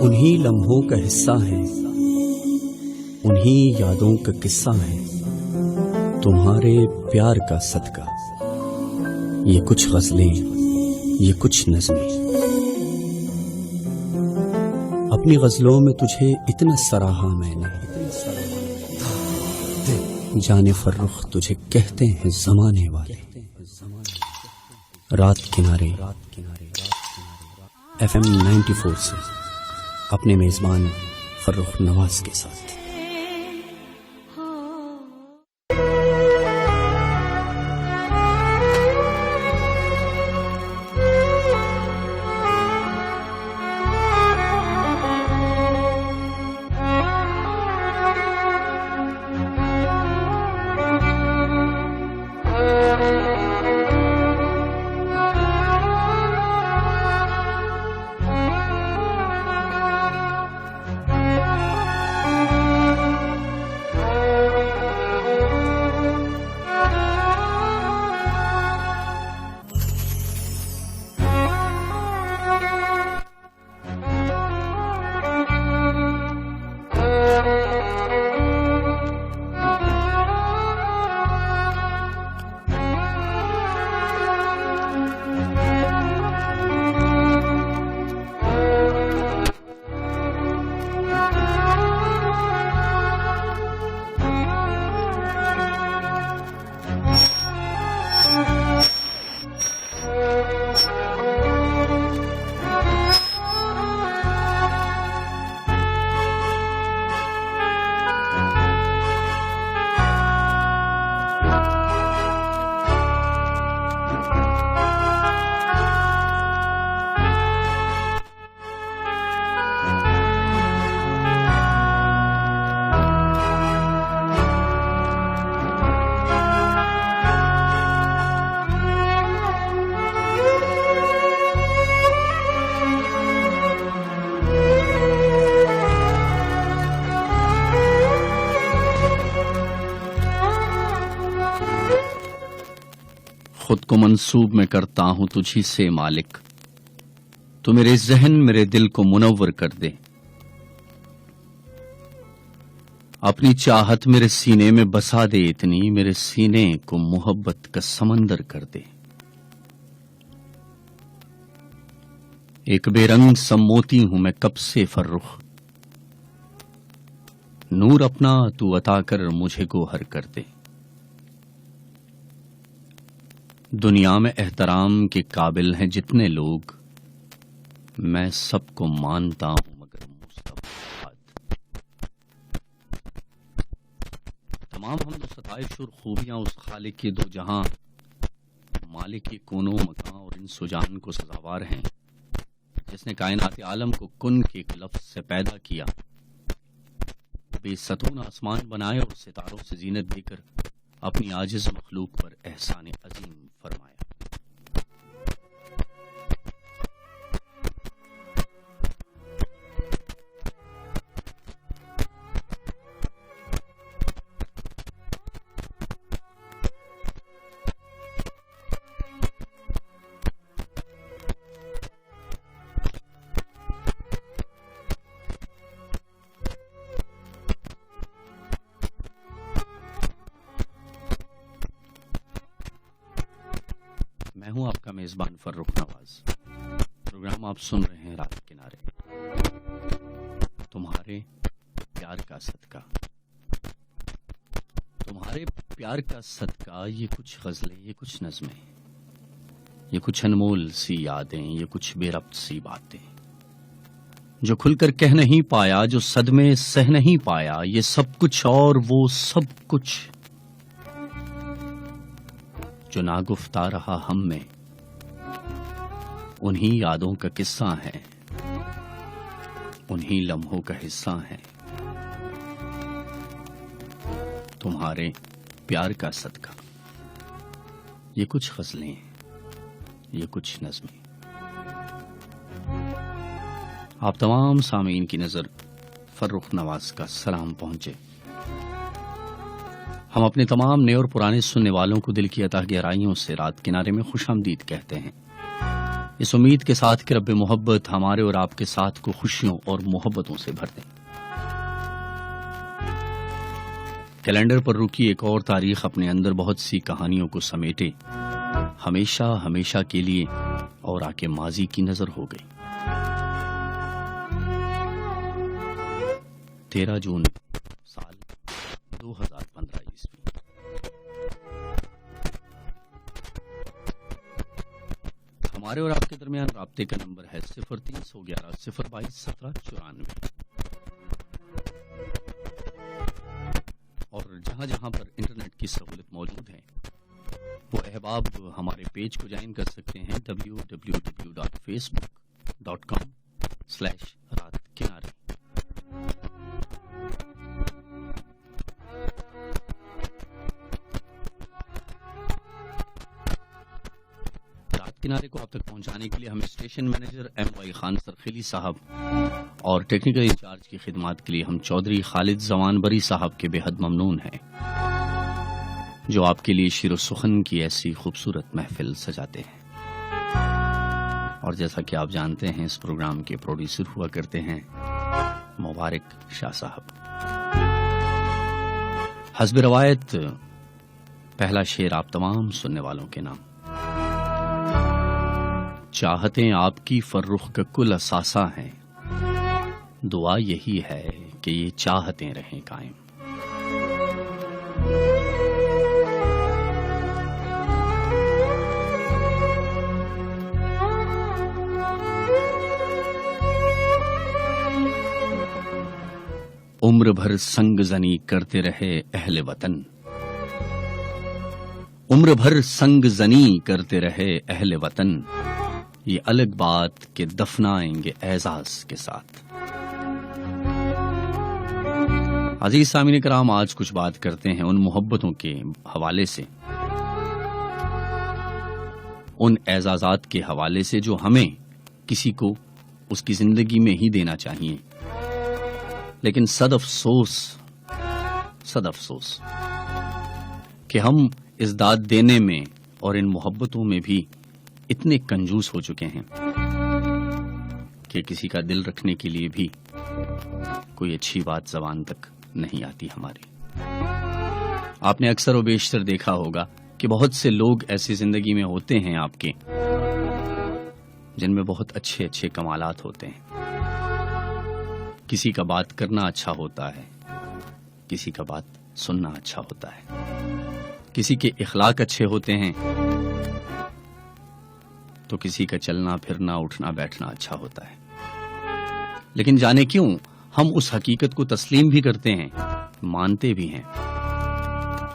انہی لمحوں کا حصہ ہے، انہی یادوں کا قصہ ہے، تمہارے پیار کا صدقہ، یہ کچھ غزلیں، یہ کچھ نظمیں۔ اپنی غزلوں میں تجھے اتنا سراہا میں نے، جان فرخ تجھے کہتے ہیں زمانے والے۔ رات کنارے FM 94 سے اپنے میزبان فرخ نواز کے ساتھ۔ خود کو منسوب میں کرتا ہوں تجھی سے مالک، تو میرے ذہن میرے دل کو منور کر دے، اپنی چاہت میرے سینے میں بسا دے، اتنی میرے سینے کو محبت کا سمندر کر دے۔ ایک بے رنگ سا موتی ہوں میں کب سے فرخ، نور اپنا تو عطا کر مجھے گوہر کر دے۔ دنیا میں احترام کے قابل ہیں جتنے لوگ، میں سب کو مانتا ہوں مگر مصطفیٰ۔ تمام حمد و ستائش اور خوبیاں اس خالق کے دو جہاں، مالک کے کونوں مکاں اور انس و جان کو سزاوار ہیں، جس نے کائنات عالم کو کن کے ایک لفظ سے پیدا کیا، بے ستون آسمان بنائے اور ستاروں سے زینت دے کر اپنی عاجز مخلوق پر احسان عظیم فرمایا۔ میں ہوں آپ کا میزبان فرخ نواز۔ پروگرام آپ سن رہے ہیں رات کنارے، تمہارے پیار کا صدقہ۔ تمہارے پیار کا صدقہ، یہ کچھ غزلیں، یہ کچھ نظمیں، یہ کچھ انمول سی یادیں، یہ کچھ بے ربط سی باتیں، جو کھل کر کہہ نہیں پایا، جو صدمے سہ نہیں پایا، یہ سب کچھ اور وہ سب کچھ جو ناگفتہ رہا ہم میں، انہی یادوں کا قصہ ہے، انہی لمحوں کا حصہ ہے، تمہارے پیار کا صدقہ۔ یہ کچھ غزلیں، یہ کچھ نظمیں۔ آپ تمام سامعین کی نظر فرخ نواز کا سلام پہنچے۔ ہم اپنے تمام نئے اور پرانے سننے والوں کو دل کی عطا گہرائیوں سے رات کنارے میں خوش آمدید کہتے ہیں۔ اس امید کے ساتھ کہ رب محبت ہمارے اور آپ کے ساتھ کو خوشیوں اور محبتوں سے بھر دیں۔ کیلنڈر پر رکی ایک اور تاریخ اپنے اندر بہت سی کہانیوں کو سمیٹے ہمیشہ ہمیشہ کے لیے اور آ کے ماضی کی نظر ہو گئی۔ 13 جون سال 2015 عیسوی۔ ہمارے اور آپ کے درمیان رابطے کا نمبر ہے 0311 022 1794، اور جہاں جہاں پر انٹرنیٹ کی سہولت موجود ہے وہ احباب ہمارے پیج کو جوائن کر سکتے ہیں www.facebook.com/رات کنارے۔ رات کنارے کو آپ تک پہنچانے کے لیے ہم اسٹیشن مینیجر MY خان سرخیلی صاحب اور ٹیکنیکل انچارج کی خدمات کے لیے ہم چودھری خالد زمان بری صاحب کے بے حد ممنون ہیں، جو آپ کے لیے شعر و سخن کی ایسی خوبصورت محفل سجاتے ہیں۔ اور جیسا کہ آپ جانتے ہیں اس پروگرام کے پروڈیوسر ہوا کرتے ہیں مبارک شاہ صاحب۔ حسب روایت پہلا شعر آپ تمام سننے والوں کے نام۔ چاہتیں آپ کی فرخ کا کل اثاثہ ہیں، دعا یہی ہے کہ یہ چاہتیں رہیں قائم۔ عمر بھر سنگ زنی کرتے رہے اہل وطن، عمر بھر سنگ زنی کرتے رہے اہل وطن، یہ الگ بات کہ دفنائیں گے اعزاز کے ساتھ۔ عزیز سامعین کرام، آج کچھ بات کرتے ہیں ان محبتوں کے حوالے سے، ان اعزازات کے حوالے سے جو ہمیں کسی کو اس کی زندگی میں ہی دینا چاہیے، لیکن صد افسوس کہ ہم اس داد دینے میں اور ان محبتوں میں بھی اتنے کنجوس ہو چکے ہیں کہ کسی کا دل رکھنے کے لیے بھی کوئی اچھی بات زبان تک نہیں آتی ہماری۔ آپ نے اکثر و بیشتر دیکھا ہوگا کہ بہت سے لوگ ایسی زندگی میں ہوتے ہیں آپ کے، جن میں بہت اچھے اچھے کمالات ہوتے ہیں۔ کسی کا بات کرنا اچھا ہوتا ہے، کسی کا بات سننا اچھا ہوتا ہے، کسی کے اخلاق اچھے ہوتے ہیں تو کسی کا چلنا پھرنا اٹھنا بیٹھنا اچھا ہوتا ہے۔ لیکن جانے کیوں ہم اس حقیقت کو تسلیم بھی کرتے ہیں، مانتے بھی ہیں،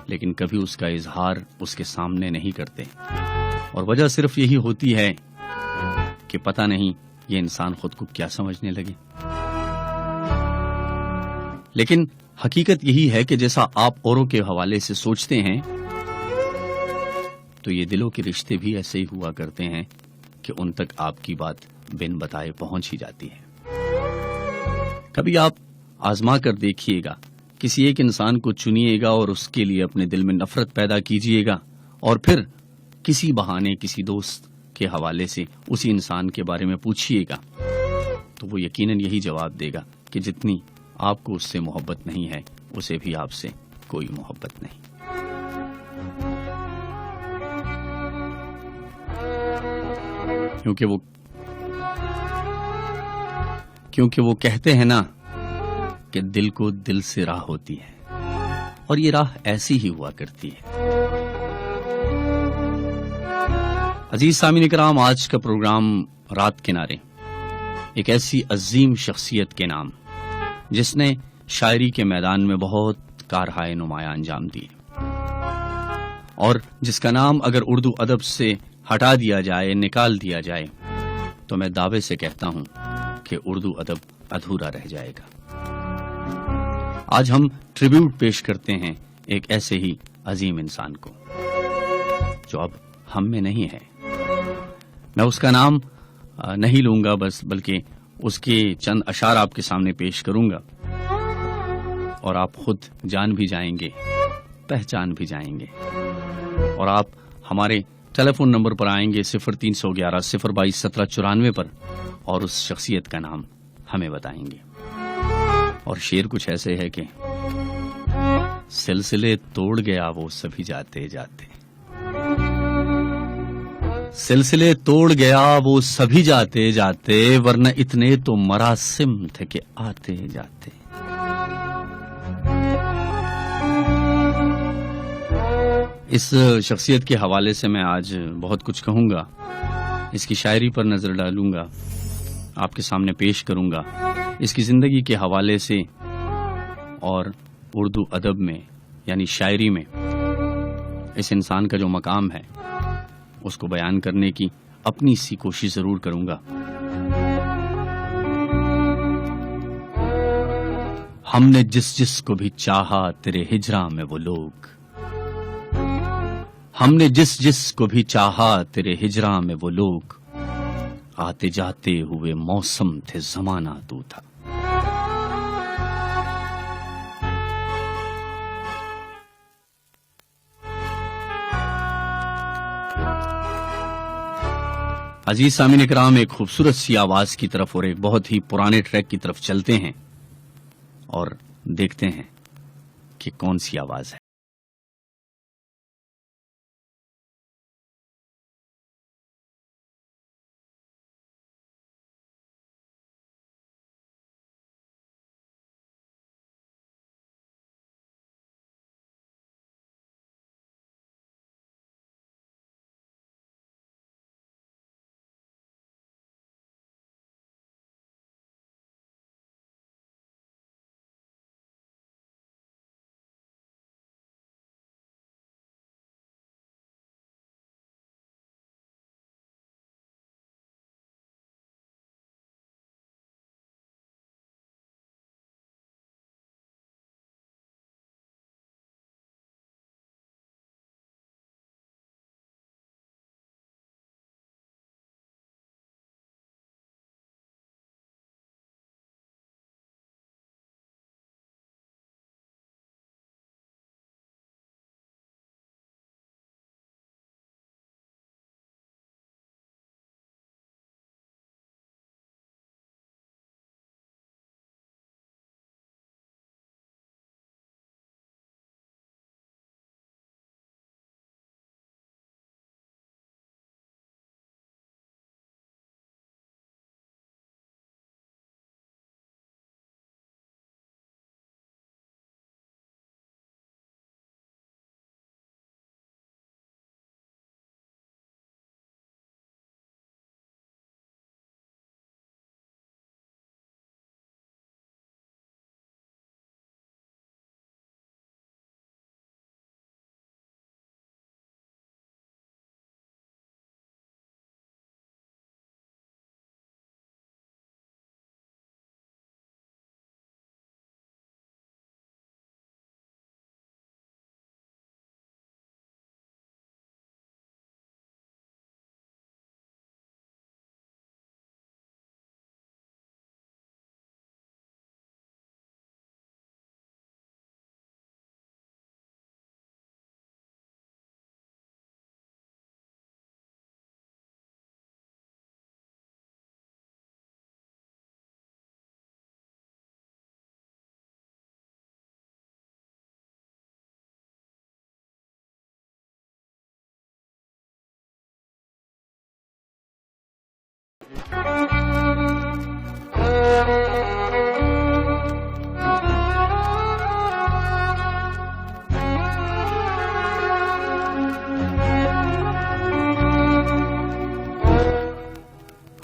لیکن کبھی اس کا اظہار اس کے سامنے نہیں کرتے، اور وجہ صرف یہی ہوتی ہے کہ پتہ نہیں یہ انسان خود کو کیا سمجھنے لگے۔ لیکن حقیقت یہی ہے کہ جیسا آپ اوروں کے حوالے سے سوچتے ہیں تو یہ دلوں کے رشتے بھی ایسے ہی ہوا کرتے ہیں کہ ان تک آپ کی بات بن بتائے پہنچ ہی جاتی ہے۔ کبھی آپ آزما کر دیکھیے گا، کسی ایک انسان کو چنیے گا اور اس کے لیے اپنے دل میں نفرت پیدا کیجیے گا، اور پھر کسی بہانے کسی دوست کے حوالے سے اسی انسان کے بارے میں پوچھیے گا تو وہ یقیناً یہی جواب دے گا کہ جتنی آپ کو اس سے محبت نہیں ہے اسے بھی آپ سے کوئی محبت نہیں۔ کیونکہ وہ کہتے ہیں نا کہ دل کو دل سے راہ ہوتی ہے، اور یہ راہ ایسی ہی ہوا کرتی ہے۔ عزیز سامعین کرام، آج کا پروگرام رات کنارے ایک ایسی عظیم شخصیت کے نام جس نے شاعری کے میدان میں بہت کارہائے نمایاں انجام دی، اور جس کا نام اگر اردو ادب سے ہٹا دیا جائے، نکال دیا جائے، تو میں دعوے سے کہتا ہوں کہ اردو ادب ادھورا رہ جائے گا۔ آج ہم ٹریبیوٹ پیش کرتے ہیں ایک ایسے ہی عظیم انسان کو جو اب ہم میں نہیں ہے۔ میں اس کا نام نہیں لوں گا بلکہ اس کے چند اشعار آپ کے سامنے پیش کروں گا، اور آپ خود جان بھی جائیں گے، پہچان بھی جائیں گے، اور آپ ہمارے ٹیلی فون نمبر پر آئیں گے 0311 022 1794 پر اور اس شخصیت کا نام ہمیں بتائیں گے. اور شعر کچھ ایسے ہے کہ سلسلے توڑ گیا وہ سبھی جاتے جاتے، سلسلے توڑ گیا وہ سبھی جاتے جاتے، ورنہ اتنے تو مراسم تھے کہ آتے جاتے. اس شخصیت کے حوالے سے میں آج بہت کچھ کہوں گا، اس کی شاعری پر نظر ڈالوں گا، آپ کے سامنے پیش کروں گا. اس کی زندگی کے حوالے سے اور اردو ادب میں یعنی شاعری میں اس انسان کا جو مقام ہے اس کو بیان کرنے کی اپنی سی کوشش ضرور کروں گا. ہم نے جس جس کو بھی چاہا تیرے ہجراں میں وہ لوگ، ہم نے جس جس کو بھی چاہا تیرے ہجراں میں وہ لوگ، آتے جاتے ہوئے موسم تھے زمانہ تو تھا. عزیز سامعین کرام، ایک خوبصورت سی آواز کی طرف اور ایک بہت ہی پرانے ٹریک کی طرف چلتے ہیں اور دیکھتے ہیں کہ کون سی آواز ہے.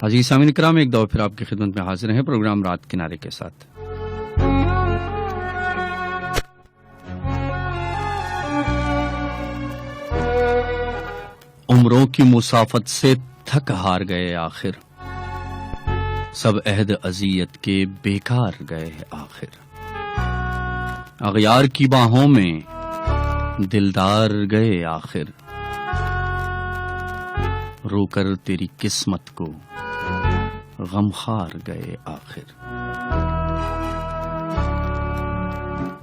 عزیز سامعین کرام، ایک دور پھر آپ کی خدمت میں حاضر ہیں پروگرام رات کنارے کے ساتھ. عمروں کی مسافت سے تھک ہار گئے آخر، سب عہد اذیت کے بیکار گئے آخر. اغیار کی باہوں میں دلدار گئے آخر، رو کر تیری قسمت کو غمخوار گئے آخر.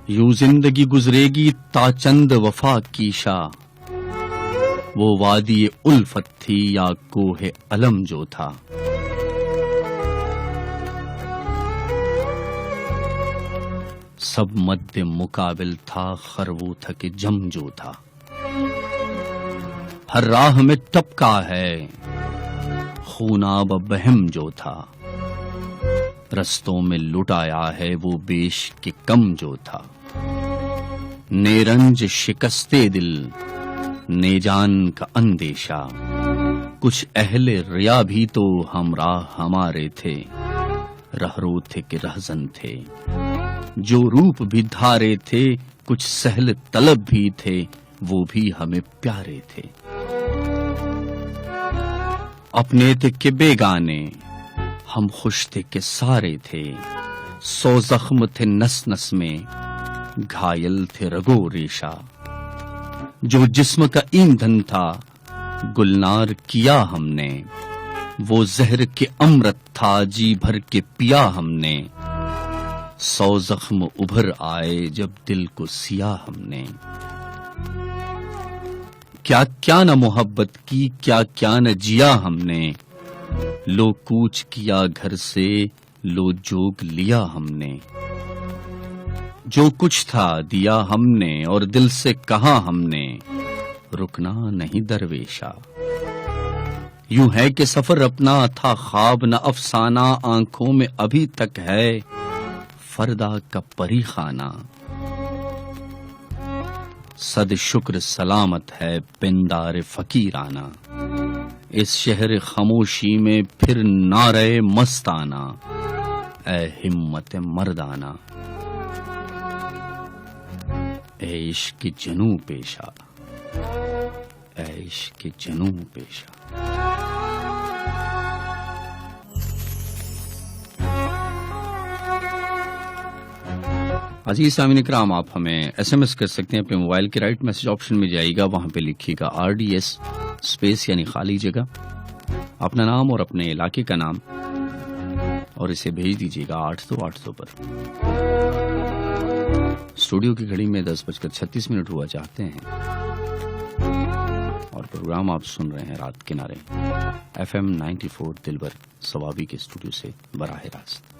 یوں زندگی گزرے گی تا چند وفا کی شاہ، وہ وادی الفت تھی یا کوہ علم جو تھا. سب مد مقابل تھا خرو تھک جم جو تھا. ہر راہ میں ٹپکا ہے خوناب بہم جو تھا. رستوں میں لٹایا ہے وہ بیش کے کم جو تھا. نیرنج شکستے دل نیجان کا اندیشہ. کچھ اہل ریا بھی تو ہمراہ ہمارے تھے. رہرو تھے کہ رہزن تھے جو روپ بھی دھارے تھے. کچھ سہل طلب بھی تھے وہ بھی ہمیں پیارے تھے. اپنے تھے کہ بیگانے ہم خوش تھے کہ سارے تھے. 100 زخم تھے نس نس میں گھائل تھے رگو ریشہ. جو جسم کا ایندھن تھا گلنار کیا ہم نے. وہ زہر کے امرت تھا جی بھر کے پیا ہم نے. 100 زخم ابھر آئے جب دل کو سیا ہم نے. کیا کیا نہ محبت کی کیا کیا نہ جیا ہم نے. لو کوچ کیا گھر سے لو جوگ لیا ہم نے. جو کچھ تھا دیا ہم نے اور دل سے کہا ہم نے. رکنا نہیں درویشا. یوں ہے کہ سفر اپنا تھا خواب نہ افسانہ. آنکھوں میں ابھی تک ہے فردا کا پری خانہ. صد شکر سلامت ہے پندار فقیرانہ. اس شہر خاموشی میں پھر نعرہ مستانہ. اے ہمت مردانہ اے عشق جنوں پیشہ. اے عشق جنوں پیشہ. عزیز سامعین اکرام، آپ ہمیں ایس ایم ایس کر سکتے ہیں. اپنے موبائل کے رائٹ میسج آپشن میں جائے گا، وہاں پہ لکھیے گا RDS اسپیس یعنی خالی جگہ، اپنا نام اور اپنے علاقے کا نام، اور اسے بھیج دیجیے گا 8282 پر. اسٹوڈیو کی گھڑی میں 10:36 ہوا چاہتے ہیں، اور پروگرام آپ سن رہے ہیں رات کنارے FM 94 دلبر ثوابی کے اسٹوڈیو سے براہ راست.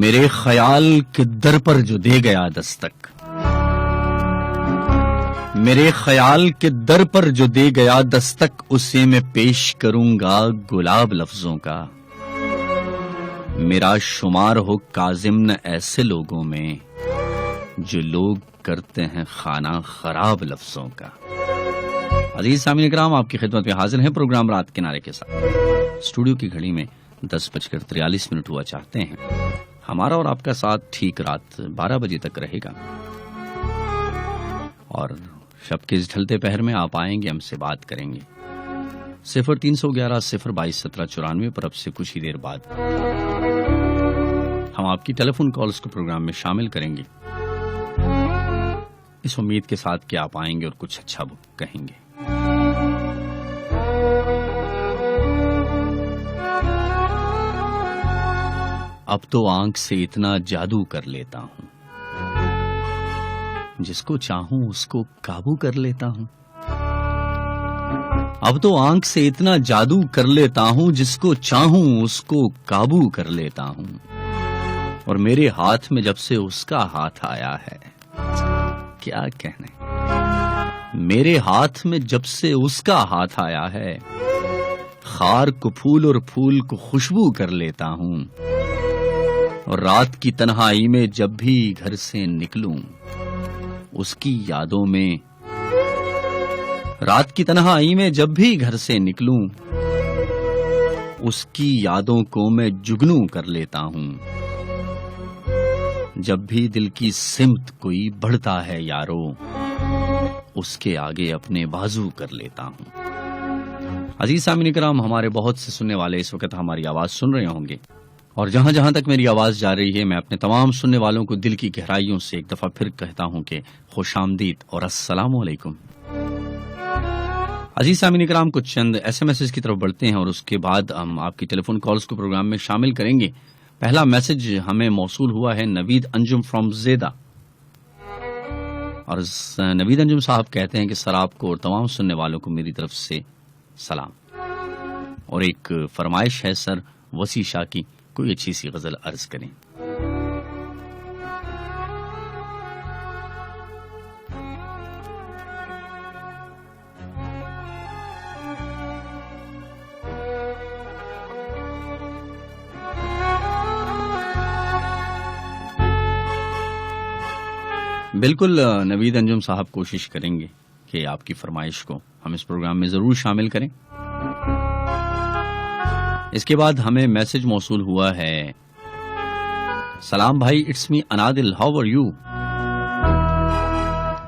میرے خیال کے در پر جو دے گیا دستک، میرے خیال کے در پر جو دے گیا دستک، اسے میں پیش کروں گا گلاب لفظوں کا. میرا شمار ہو کاظم نہ ایسے لوگوں میں جو لوگ کرتے ہیں خانہ خراب لفظوں کا. عزیز سامعین اکرام، آپ کی خدمت میں حاضر ہیں پروگرام رات کنارے کے ساتھ. اسٹوڈیو کی گھڑی میں 10:43 ہوا چاہتے ہیں. ہمارا اور آپ کا ساتھ ٹھیک رات 12 بجے تک رہے گا، اور شب کے اس ڈھلتے پہر میں آپ آئیں گے، ہم سے بات کریں گے. 0311-022-1794 پر اب سے کچھ ہی دیر بعد ہم آپ کی ٹیلی فون کالز کو پروگرام میں شامل کریں گے، اس امید کے ساتھ کہ آپ آئیں گے اور کچھ اچھا کہیں گے. اب تو آنکھ سے اتنا جادو کر لیتا ہوں، جس کو چاہوں اس کو قابو کر لیتا ہوں. اب تو آنکھ سے اتنا جادو کر لیتا ہوں، جس کو چاہوں اس کو قابو کر لیتا ہوں. اور میرے ہاتھ میں جب سے اس کا ہاتھ آیا ہے، کیا کہنے، میرے ہاتھ میں جب سے اس کا ہاتھ آیا ہے، خار کو پھول اور پھول کو خوشبو کر لیتا ہوں. اور رات کی تنہائی میں جب بھی گھر سے نکلوں، اس کی یادوں میں، رات کی تنہائی میں جب بھی گھر سے نکلوں، اس کی یادوں کو میں جگنو کر لیتا ہوں. جب بھی دل کی سمت کوئی بڑھتا ہے یارو، اس کے آگے اپنے بازو کر لیتا ہوں. عزیز سامعین کرام، ہمارے بہت سے سننے والے اس وقت ہماری آواز سن رہے ہوں گے، اور جہاں جہاں تک میری آواز جا رہی ہے، میں اپنے تمام سننے والوں کو دل کی گہرائیوں سے ایک دفعہ پھر کہتا ہوں کہ خوش آمدید اور السلام علیکم. عزیز سامعین کرام، کچھ چند SMS کی طرف بڑھتے ہیں اور اس کے بعد ہم آپ کی ٹیلی فون کالز کو پروگرام میں شامل کریں گے. پہلا میسج ہمیں موصول ہوا ہے نوید انجم فرام زیدہ، اور نوید انجم صاحب کہتے ہیں کہ سر آپ کو اور تمام سننے والوں کو میری طرف سے سلام، اور ایک فرمائش ہے سر وسیع شاہ کی کوئی اچھی سی غزل عرض کریں. بالکل نوید انجم صاحب کوشش کریں گے کہ آپ کی فرمائش کو ہم اس پروگرام میں ضرور شامل کریں. اس کے بعد ہمیں میسج موصول ہوا ہے، سلام بھائی، it's me Anadil, how are you.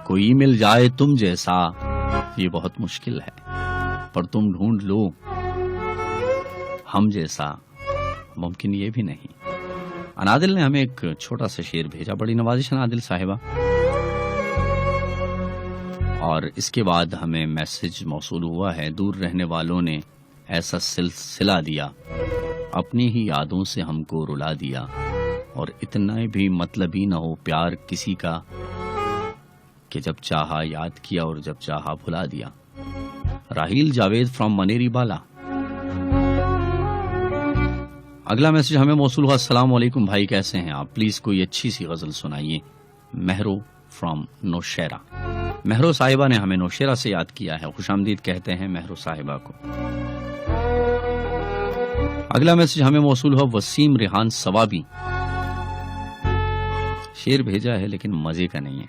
کوئی مل جائے تم جیسا یہ بہت مشکل ہے، پر تم ڈھونڈ لو ہم جیسا ممکن یہ بھی نہیں. انادل نے ہمیں ایک چھوٹا سا شعر بھیجا، بڑی نوازش انادل صاحبہ. اور اس کے بعد ہمیں میسج موصول ہوا ہے، دور رہنے والوں نے ایسا سلسلہ دیا، اپنی ہی یادوں سے ہم کو رلا دیا، اور اتنا بھی مطلبی نہ ہو پیار کسی کا کہ جب چاہا یاد کیا اور جب چاہا بھلا دیا. راہیل جاوید فرام منیری بالا. اگلا میسج ہمیں موصول ہوا، السلام علیکم بھائی، کیسے ہیں آپ؟ پلیز کوئی اچھی سی غزل سنائیے. مہرو فرام نوشیرہ. مہرو صاحبہ نے ہمیں نوشیرہ سے یاد کیا ہے، خوش آمدید کہتے ہیں مہرو صاحبہ کو. اگلا میسج ہمیں موصول ہوا وسیم ریحان ثوابی. شعر بھیجا ہے لیکن مزے کا نہیں ہے.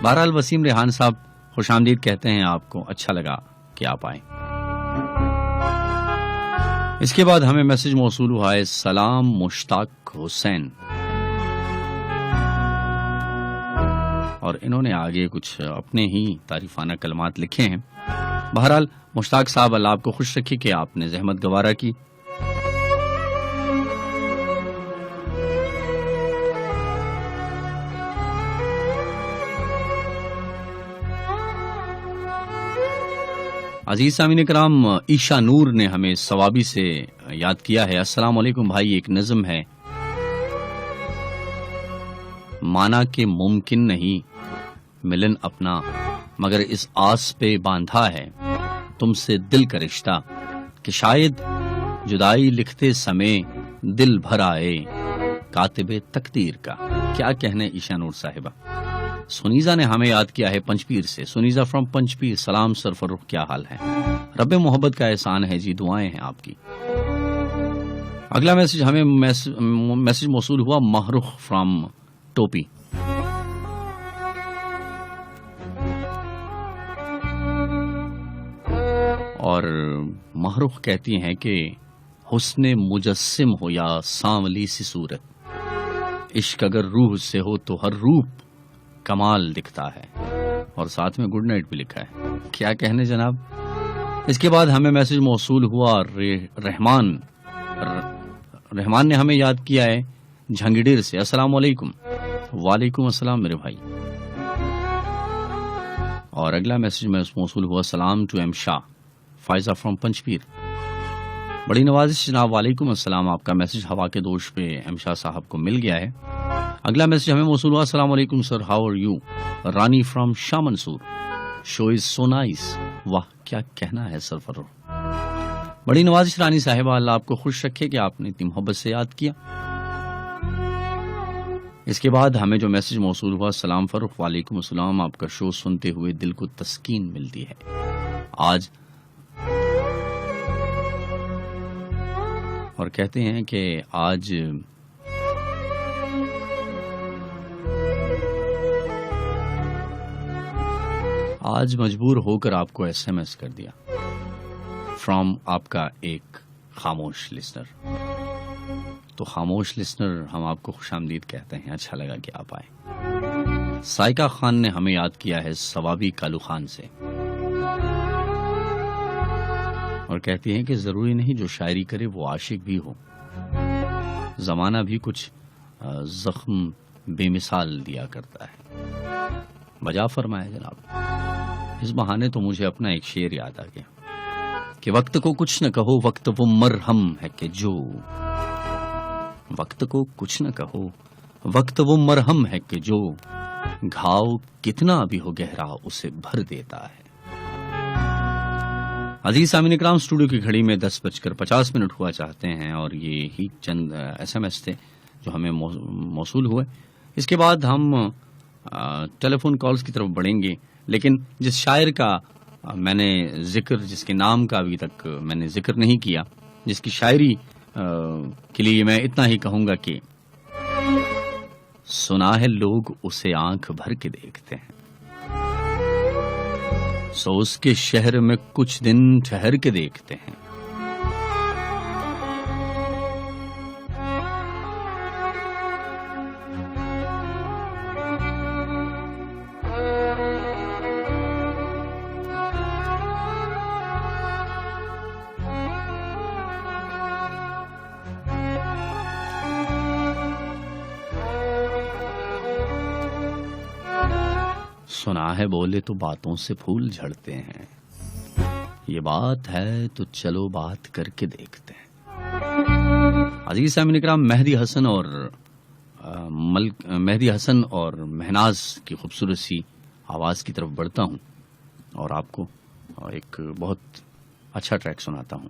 بہرحال وسیم ریحان صاحب خوش آمدید کہتے ہیں آپ کو، اچھا لگا کہ آپ آئیں. اس کے بعد ہمیں میسج موصول ہوا ہے، سلام مشتاق حسین، اور انہوں نے آگے کچھ اپنے ہی تعریفانہ کلمات لکھے ہیں. بہرحال مشتاق صاحب، اللہ آپ کو خوش رکھے کہ آپ نے زحمت گوارا کی. عزیز سامعین کرام، عیشا نور نے ہمیں ثوابی سے یاد کیا ہے. السلام علیکم بھائی، ایک نظم ہے. مانا کہ ممکن نہیں ملن اپنا، مگر اس آس پہ باندھا ہے تم سے دل کا رشتہ، کہ شاید جدائی لکھتے سمے دل بھر آئے کاتب تقدیر کا. کیا کہنے عیشا نور صاحبہ. سنیزا نے ہمیں یاد کیا ہے پنچپیر سے. سنیزا فرام پنچپیر، سلام سرفرخ، کیا حال ہے؟ رب محبت کا احسان ہے جی، دعائیں ہیں آپ کی. اگلا میسج ہمیں میسج موصول ہوا محروخ فرام ٹوپی. اور محروخ کہتی ہیں کہ حسن مجسم ہو یا سانولی سی صورت، عشق اگر روح سے ہو تو ہر روپ کمال دکھتا ہے. اور ساتھ میں گڈ نائٹ بھی لکھا ہے. کیا کہنے جناب. اس کے بعد ہمیں میسج موصول ہوا رحمان نے ہمیں یاد کیا ہے جھنگڈیر سے. السلام علیکم. وعلیکم السلام میرے بھائی. اور اگلا میسج میں موصول ہوا سلام to I'm Shah Faiza from Panjpir. بڑی نوازش جناب. وعلیکم السلام. آپ کا میسج ہوا کے دوش پہ ایم شاہ صاحب کو مل گیا ہے. اگلا میسج ہمیں موصول ہوا السلام علیکم sir, how are you, Rani from Shah Mansoor. Show is so nice. واہ کیا کہنا ہے سر فرو. بڑی نوازش رانی صاحبہ، اللہ آپ کو خوش رکھے کہ آپ نے اتنی محبت سے یاد کیا. اس کے بعد ہمیں جو میسج موصول ہوا سلام فروخ، وعلیکم السلام. آپ کا شو سنتے ہوئے دل کو تسکین ملتی ہے. آج اور کہتے ہیں کہ آج مجبور ہو کر آپ کو ایس ایم ایس کر دیا فرام آپ کا ایک خاموش لسنر. تو خاموش لسنر ہم آپ کو خوش آمدید کہتے ہیں. اچھا لگا کہ آپ آئے. سائقہ خان نے ہمیں یاد کیا ہے ثوابی کالو خان سے، اور کہتی ہیں کہ ضروری نہیں جو شاعری کرے وہ عاشق بھی ہو، زمانہ بھی کچھ زخم بے مثال دیا کرتا ہے. بجا فرمایا جناب. اس بہانے تو مجھے اپنا ایک شعر یاد آ گیا کہ وقت کو کچھ نہ کہو، وقت وہ مرہم ہے کہ جو، وقت کو کچھ نہ کہو، وقت وہ مرہم ہے کہ جو، گھاؤ کتنا بھی ہو گہرا اسے بھر دیتا ہے. عزیز سامعین کرام، اسٹوڈیو کی گھڑی میں 10:50 ہوا چاہتے ہیں، اور یہ ہی چند ایس ایم ایس تھے جو ہمیں موصول ہوئے. اس کے بعد ہم ٹیلی فون کالز کی طرف بڑھیں گے، لیکن جس شاعر کا میں نے ذکر، جس کے نام کا ابھی تک میں نے ذکر نہیں کیا، جس کی شاعری کے لیے میں اتنا ہی کہوں گا کہ سنا ہے لوگ اسے آنکھ بھر کے دیکھتے ہیں، سو اس کے شہر میں کچھ دن ٹھہر کے دیکھتے ہیں. سنا ہے بولے تو باتوں سے پھول جھڑتے ہیں، یہ بات ہے تو چلو بات کر کے دیکھتے ہیں. عزیز سامعین کرام، مہدی حسن اور مہناز کی خوبصورت سی آواز کی طرف بڑھتا ہوں اور آپ کو ایک بہت اچھا ٹریک سناتا ہوں.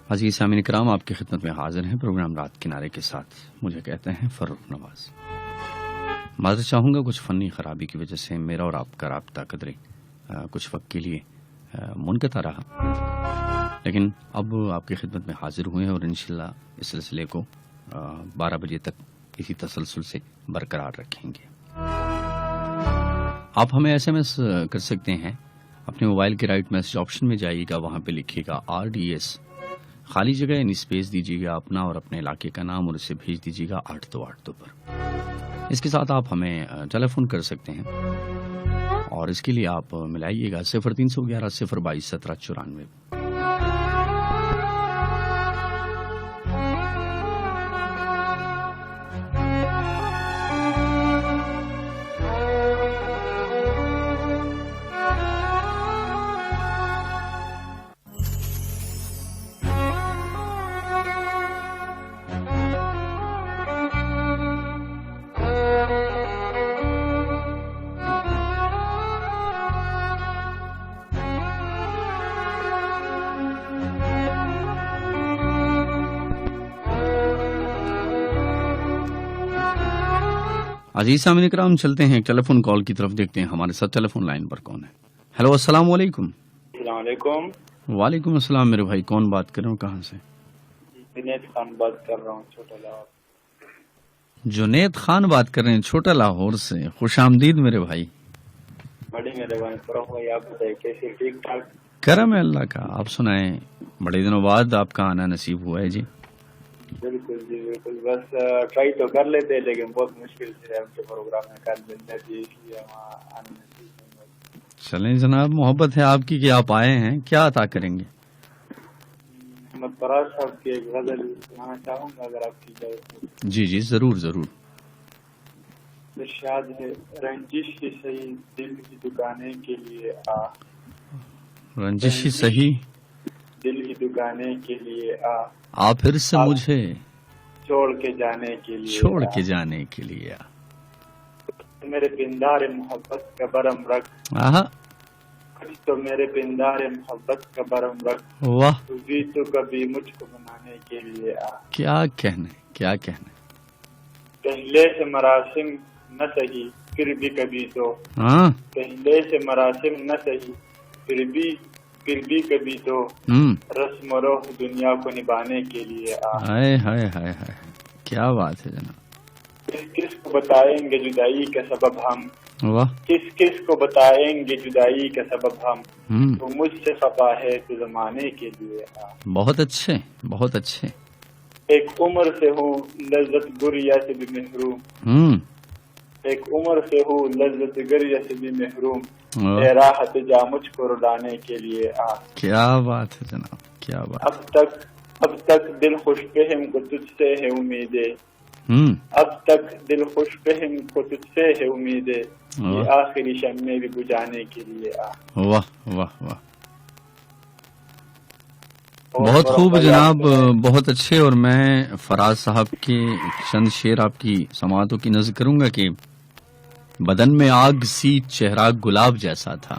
عزیز سامعین کرام، آپ کی خدمت میں حاضر ہیں پروگرام رات کنارے کے ساتھ. مجھے کہتے ہیں فروخ نواز. معذرت چاہوں گا، کچھ فنی خرابی کی وجہ سے میرا اور آپ کا رابطہ قدرے کچھ وقت کے لیے منقطع رہا، لیکن اب آپ کی خدمت میں حاضر ہوئے ہیں اور انشاءاللہ اس سلسلے کو 12 بجے تک اسی تسلسل سے برقرار رکھیں گے. آپ ہمیں SMS کر سکتے ہیں. اپنے موبائل کے رائٹ میسج آپشن میں جائیے گا، وہاں پہ لکھیے گا RDS، خالی جگہ یعنی اسپیس دیجیے گا اپنا اور اپنے علاقے کا نام اور اسے بھیج دیجیے گا 8282 پر. اس کے ساتھ آپ ہمیں ٹیلی فون کر سکتے ہیں اور اس کے لیے آپ ملائیے گا 0311 022 1794. عزیز سامعین کرام، چلتے ہیں ٹیلی فون کال کی طرف، دیکھتے ہیں ہمارے ساتھ ٹیلی فون لائن پر کون ہے. ہیلو، السلام علیکم. السلام علیکم. وعلیکم السلام میرے بھائی، کون بات کر رہے ہو، کہاں سے؟ جنید خان بات کر رہا ہوں، چھوٹا لاہور. جنید خان بات کر رہے ہیں چھوٹا لاہور سے. خوش آمدید میرے بھائی. بڑی مہربانی فروخ بھائی، آپ بتائیے کیسے؟ ٹھیک ٹھاک؟ کرم ہے اللہ کا. آپ سنائیں، بڑے دنوں بعد آپ کا آنا نصیب ہوا ہے. جی بالکل جی بالکل، بس ٹرائی تو کر لیتے لیکن بہت مشکل سے آپ کے پروگرام میں کل ملتا جی، اس لیے وہاں آنا نصیب نہیں ہوتا. چلیں جناب، محبت ہے آپ کی کہ آپ آئے ہیں. کیا عطا کریں گے؟ محمد فراز صاحب کی ایک غزل سنانا چاہوں گا اگر آپ کی اجازت. جی جی ضرور ضرور. ارشاد ہے، رنجش ہی صحیح دل کی دکانے کے لیے آ، رنجش ہی صحیح دل کی دکانے کے لیے آ پھر سے مجھے چھوڑ کے جانے کے لیے، چھوڑ کے جانے کے لیے آ. میرے پندار محبت کا برم رکھ، آہا کچھ تو میرے پندار محبت کا برم رکھ، واہ، تو بھی تو کبھی مجھ کو بنانے کے لیے آ. کیا کہنے کیا کہنے. پہلے سے مراسم نہ سہی پھر بھی کبھی تو، ہاں پہلے سے مراسم نہ سہی پھر بھی کبھی تو، رسم و روح دنیا کو نبھانے کے لیے آ. ہائے ہائے ہائے ہائے، کیا بات ہے جناب. کس کس کو بتائیں گے جدائی کا سبب ہم، واہ، کس کس کو بتائیں گے جدائی کا سبب ہم، ہم تو مجھ سے خفا ہے تو زمانے کے لیے آ. بہت اچھے بہت اچھے. ایک عمر سے ہوں لذت گریا سے بھی محروم، ایک عمر سے ہوں لذت گریا سے بھی محروم، اے راحت جا مجھ کو رلانے کے لیے آ. کیا بات ہے جناب، کیا بات. اب تک دل خوش فہم کو تجھ سے ہے امیدیں، اب تک دل خوش فہم کو تجھ سے ہے امیدیں، یہ آخری شمع بھی بجھانے کے لیے آ. واہ واہ واہ، بہت خوب جناب، بہت اچھے. اور میں فراز صاحب کے چند شعر آپ کی سماعتوں کی نظر کروں گا کہ بدن میں آگ سی چہرہ گلاب جیسا تھا،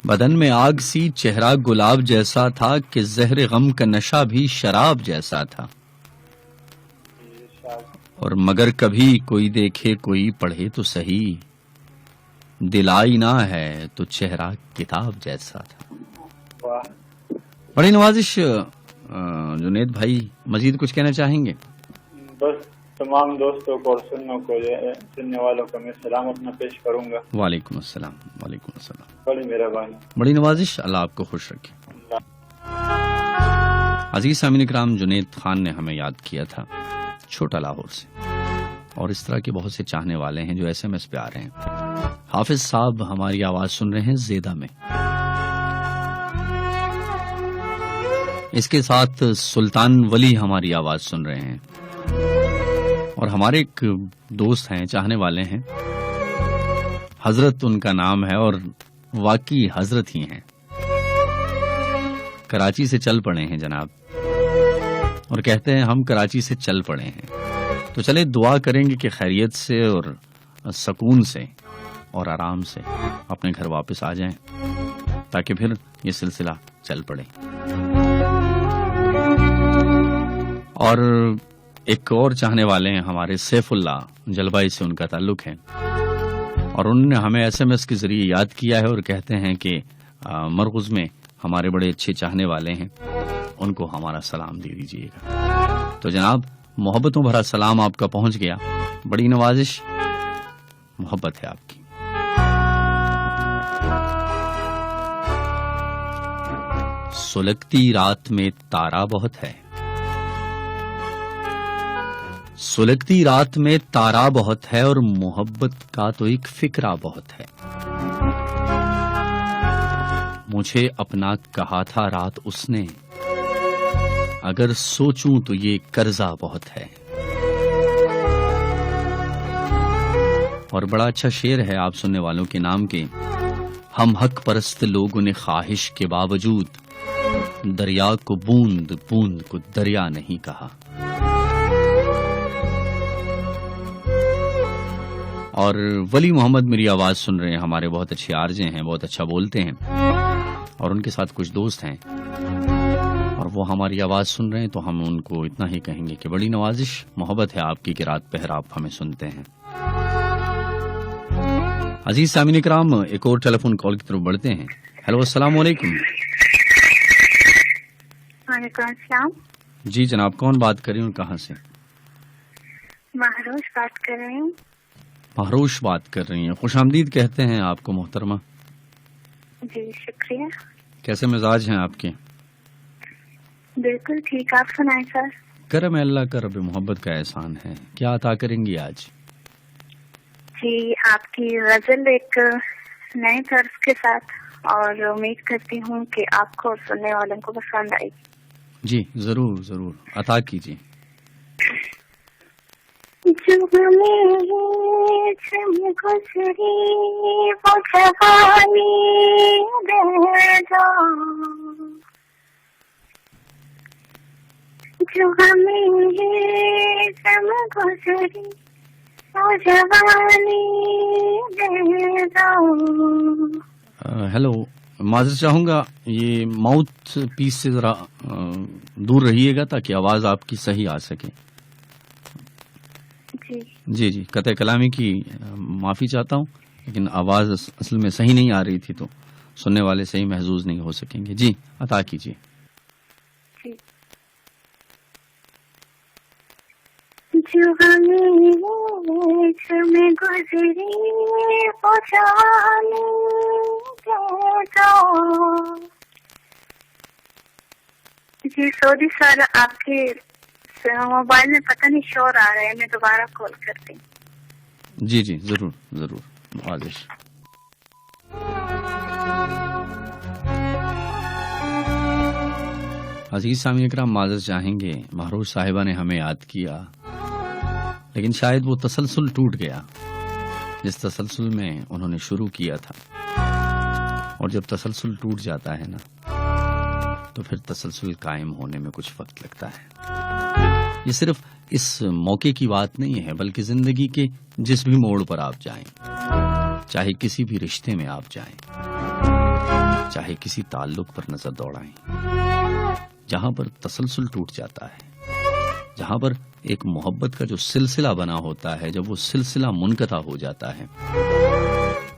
بدن میں آگ سی چہرہ گلاب جیسا تھا کہ زہر غم کا نشہ بھی شراب جیسا تھا. اور مگر کبھی کوئی دیکھے کوئی پڑھے تو صحیح، دل آئینہ ہے تو چہرہ کتاب جیسا تھا. بڑی نوازش. جنید بھائی مزید کچھ کہنا چاہیں گے؟ بس تمام دوستوں کو اور سننے والوں کو میں سلام اپنا پیش کروں گا. وعلیکم السلام. وعلیکم السلام. بڑی مہربانی، بڑی نوازش. اللہ آپ کو خوش رکھے. عزیز سامعین کرام، جنید خان نے ہمیں یاد کیا تھا چھوٹا لاہور سے، اور اس طرح کے بہت سے چاہنے والے ہیں جو SMS پہ آ رہے ہیں. حافظ صاحب ہماری آواز سن رہے ہیں زیدہ میں. اس کے ساتھ سلطان ولی ہماری آواز سن رہے ہیں، اور ہمارے ایک دوست ہیں، چاہنے والے ہیں، حضرت ان کا نام ہے، اور واقعی حضرت ہی ہیں. کراچی سے چل پڑے ہیں جناب، اور کہتے ہیں ہم کراچی سے چل پڑے ہیں. تو چلے دعا کریں گے کہ خیریت سے اور سکون سے اور آرام سے اپنے گھر واپس آ جائیں، تاکہ پھر یہ سلسلہ چل پڑے. اور ایک اور چاہنے والے ہیں ہمارے سیف اللہ، جلبائی سے ان کا تعلق ہے، اور انہوں نے ہمیں SMS کے ذریعے یاد کیا ہے اور کہتے ہیں کہ مرغز میں ہمارے بڑے اچھے چاہنے والے ہیں، ان کو ہمارا سلام دے دیجیے گا۔ تو جناب محبتوں بھرا سلام آپ کا پہنچ گیا، بڑی نوازش، محبت ہے آپ کی۔ سلگتی رات میں تارا بہت ہے، سلگتی رات میں تارا بہت ہے، اور محبت کا تو ایک فکرہ بہت ہے۔ مجھے اپنا کہا تھا رات اس نے، اگر سوچوں تو یہ قرضہ بہت ہے۔ اور بڑا اچھا شعر ہے آپ سننے والوں کے نام کے۔ ہم حق پرست لوگوں نے خواہش کے باوجود دریا کو بوند بوند کو دریا نہیں کہا۔ اور ولی محمد میری آواز سن رہے ہیں، ہمارے بہت اچھے آرجے ہیں، بہت اچھا بولتے ہیں، اور ان کے ساتھ کچھ دوست ہیں، اور وہ ہماری آواز سن رہے ہیں، تو ہم ان کو اتنا ہی کہیں گے کہ بڑی نوازش، محبت ہے آپ کی کہ رات پہر آپ ہمیں سنتے ہیں۔ عزیز سامعین کرام، ایک اور ٹیلی فون کال کی طرف بڑھتے ہیں۔ ہیلو، السلام علیکم۔ وعلیکم السلام۔ جی جناب، کون بات کر رہی ہوں، کہاں سے؟ مہروش بات کر رہی ہوں۔ مہروش بات کر رہی ہیں، خوش آمدید کہتے ہیں آپ کو محترمہ۔ جی شکریہ۔ کیسے مزاج ہیں آپ کے؟ بالکل ٹھیک، آپ سنائیں سر۔ کرم اللہ کا، رب محبت کا احسان ہے۔ کیا عطا کریں گی آج؟ جی آپ کی غزل ایک نئے طرز کے ساتھ، اور امید کرتی ہوں کہ آپ کو اور سننے والوں کو پسند آئے گی۔ جی ضرور ضرور، عطا کیجیے۔ جو ہمیں چم گزری وہ جوانی دے دو، جو ہمیں چم گزری وہ جوانی دے دو۔ ہیلو، معذرت چاہوں گا، یہ ماؤتھ پیس سے ذرا دور رہیے گا تاکہ آواز آپ کی صحیح آ سکے۔ جی جی، قطع کلامی کی معافی چاہتا ہوں، لیکن آواز اصل میں صحیح نہیں آ رہی تھی، تو سننے والے صحیح محظوظ نہیں ہو سکیں گے۔ جی عطا کیجیے۔ جو ہمیں گزری وہ جوانی دے دو۔ جی سعودی سر، آپ کے موبائل میں پتہ نہیں شور آ رہا ہے، میں دوبارہ کال کرتی ہوں۔ جی جی ضرور ضرور، نوازش۔ عزیز سامعین اکرام، معذرت چاہیں گے، مہروش صاحبہ نے ہمیں یاد کیا، لیکن شاید وہ تسلسل ٹوٹ گیا جس تسلسل میں انہوں نے شروع کیا تھا، اور جب تسلسل ٹوٹ جاتا ہے نا تو پھر تسلسل قائم ہونے میں کچھ وقت لگتا ہے۔ یہ صرف اس موقع کی بات نہیں ہے، بلکہ زندگی کے جس بھی موڑ پر آپ جائیں، چاہے کسی بھی رشتے میں آپ جائیں، چاہے کسی تعلق پر نظر دوڑائیں، جہاں پر تسلسل ٹوٹ جاتا ہے، جہاں پر ایک محبت کا جو سلسلہ بنا ہوتا ہے، جب وہ سلسلہ منقطع ہو جاتا ہے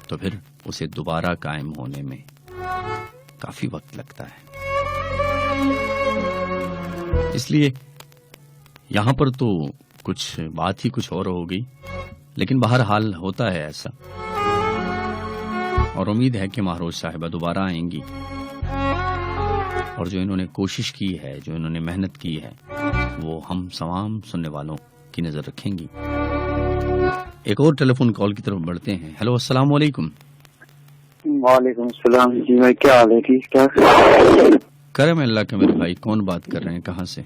تو پھر اسے دوبارہ قائم ہونے میں کافی وقت لگتا ہے۔ اس لیے یہاں پر تو کچھ بات ہی کچھ اور ہو گئی، لیکن بہرحال ہوتا ہے ایسا، اور امید ہے کہ مہروش صاحبہ دوبارہ آئیں گی، اور جو انہوں نے کوشش کی ہے، جو انہوں نے محنت کی ہے، وہ ہم تمام سننے والوں کی نظر رکھیں گی۔ ایک اور ٹیلی فون کال کی طرف بڑھتے ہیں۔ ہیلو، السلام علیکم۔ وعلیکم السلام جی، میں کیا حال ہے؟ ٹھیک ٹھاک، کرم اللہ کا۔ میرے بھائی کون بات کر رہے ہیں، کہاں سے؟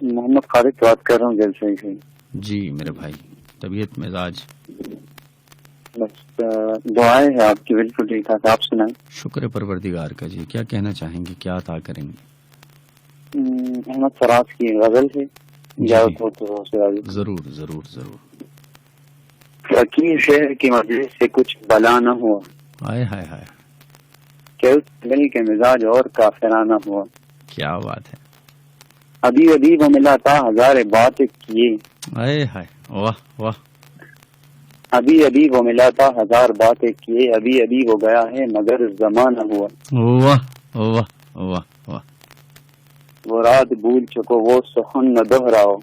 محمد خالد بات کر رہا ہوں جلسے سے۔ جی میرے بھائی، طبیعت مزاج؟ بس دعائیں ہیں آپ کی، بالکل ٹھیک ٹھاک، آپ سنائیں۔ شکر پروردگار کا۔ جی کیا کہنا چاہیں گے، کیا عطا کریں گے؟ احمد فراز کی غزل سے اجازت ہو تو ضرور ضرور ضرور۔ فقیر شہر کی مجلس سے کچھ بلا نہ ہوا، ہائے ہائے ہائے، کہ اس دل کے مزاج اور کافرانہ ہوا۔ کیا بات ہے۔ ابھی ابھی وہ ملا تھا ہزار باتیں کیے. اے ہائے واہ واہ. ابھی ابھی وہ ملا تھا ہزار باتیں کیے, ابھی ابھی وہ گیا ہے مگر زمانہ ہوا. واہ واہ واہ واہ. وہ رات بھول چکو وہ سخن نہ دہراؤ,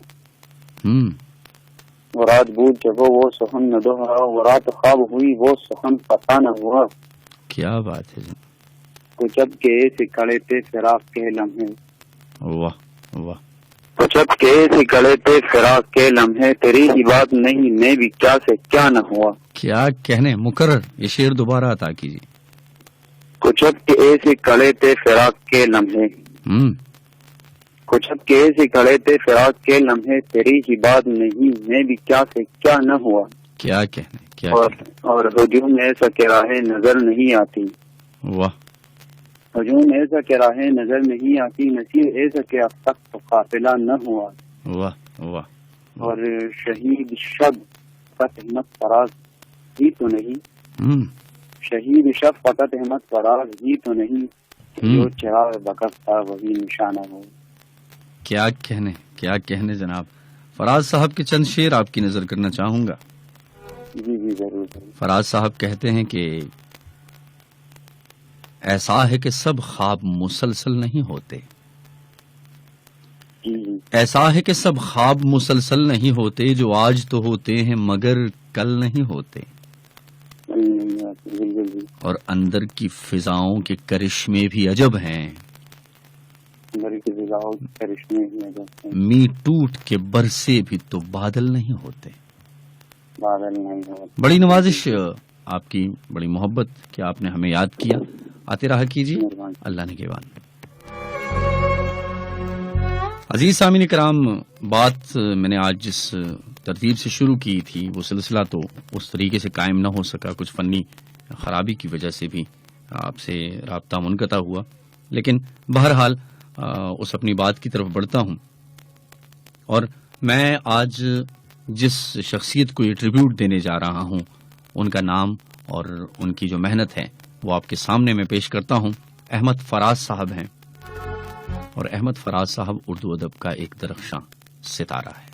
وہ رات بھول چکو وہ سخن نہ دہراؤ, وہ رات خواب ہوئی وہ سخن پتا نہ ہوا. کیا بات ہے. کچھ اب کے ایسے کڑے تھے فراق کے لمحے, واہ واہ. کچھ اب کے ایسے کڑے تھے فراق کے لمحے, تیری ہی بات نہیں میں بھی کیا سے کیا نہ ہوا. کیا کہنے. مکرر یہ شعر دوبارہ عطا کیجیے. کچھ اب کے ایسے کڑے تھے فراق کے لمحے, کچھ اب کے ایسے کڑے تھے فراق کے لمحے, تیری ہی بات نہیں میں بھی کیا سے کیا نہ ہوا. کیا کہنے. کیا اور ہجوم ایسا کہ راہیں نظر نہیں آتی. واہ. ہجوم ایسا کہ راہیں نظر نہیں آتی, نصیب ایسا کہ اب تک تو قافلہ نہ ہوا. واہ واہ. اور شہید شب فقط احمد فراز ہی تو نہیں, شہید شب فقط احمد فراز ہی تو نہیں, جو چراغ بکر تھا وہی نشانہ ہو. کیا کہنے. کیا کہنے جناب. فراز صاحب کے چند شعر آپ کی نظر کرنا چاہوں گا. جی جی ضرور. فراز صاحب کہتے ہیں کہ ایسا ہے کہ سب خواب مسلسل نہیں ہوتے, ایسا ہے کہ سب خواب مسلسل نہیں ہوتے, جو آج تو ہوتے ہیں مگر کل نہیں ہوتے. اور اندر کی فضاؤں کے کرشمے بھی عجب ہیں, می ٹوٹ کے برسے بھی تو بادل نہیں ہوتے. بڑی نوازش آپ کی, بڑی محبت کہ آپ نے ہمیں یاد کیا. آتے رہا کیجیے. اللہ نے کیوان. عزیز سامعین کرام, بات میں نے آج جس ترتیب سے شروع کی تھی وہ سلسلہ تو اس طریقے سے قائم نہ ہو سکا, کچھ فنی خرابی کی وجہ سے بھی آپ سے رابطہ منقطع ہوا, لیکن بہرحال اس اپنی بات کی طرف بڑھتا ہوں. اور میں آج جس شخصیت کو یہ ٹریبیوٹ دینے جا رہا ہوں ان کا نام اور ان کی جو محنت ہے وہ آپ کے سامنے میں پیش کرتا ہوں. احمد فراز صاحب ہیں, اور احمد فراز صاحب اردو ادب کا ایک درخشاں ستارہ ہے.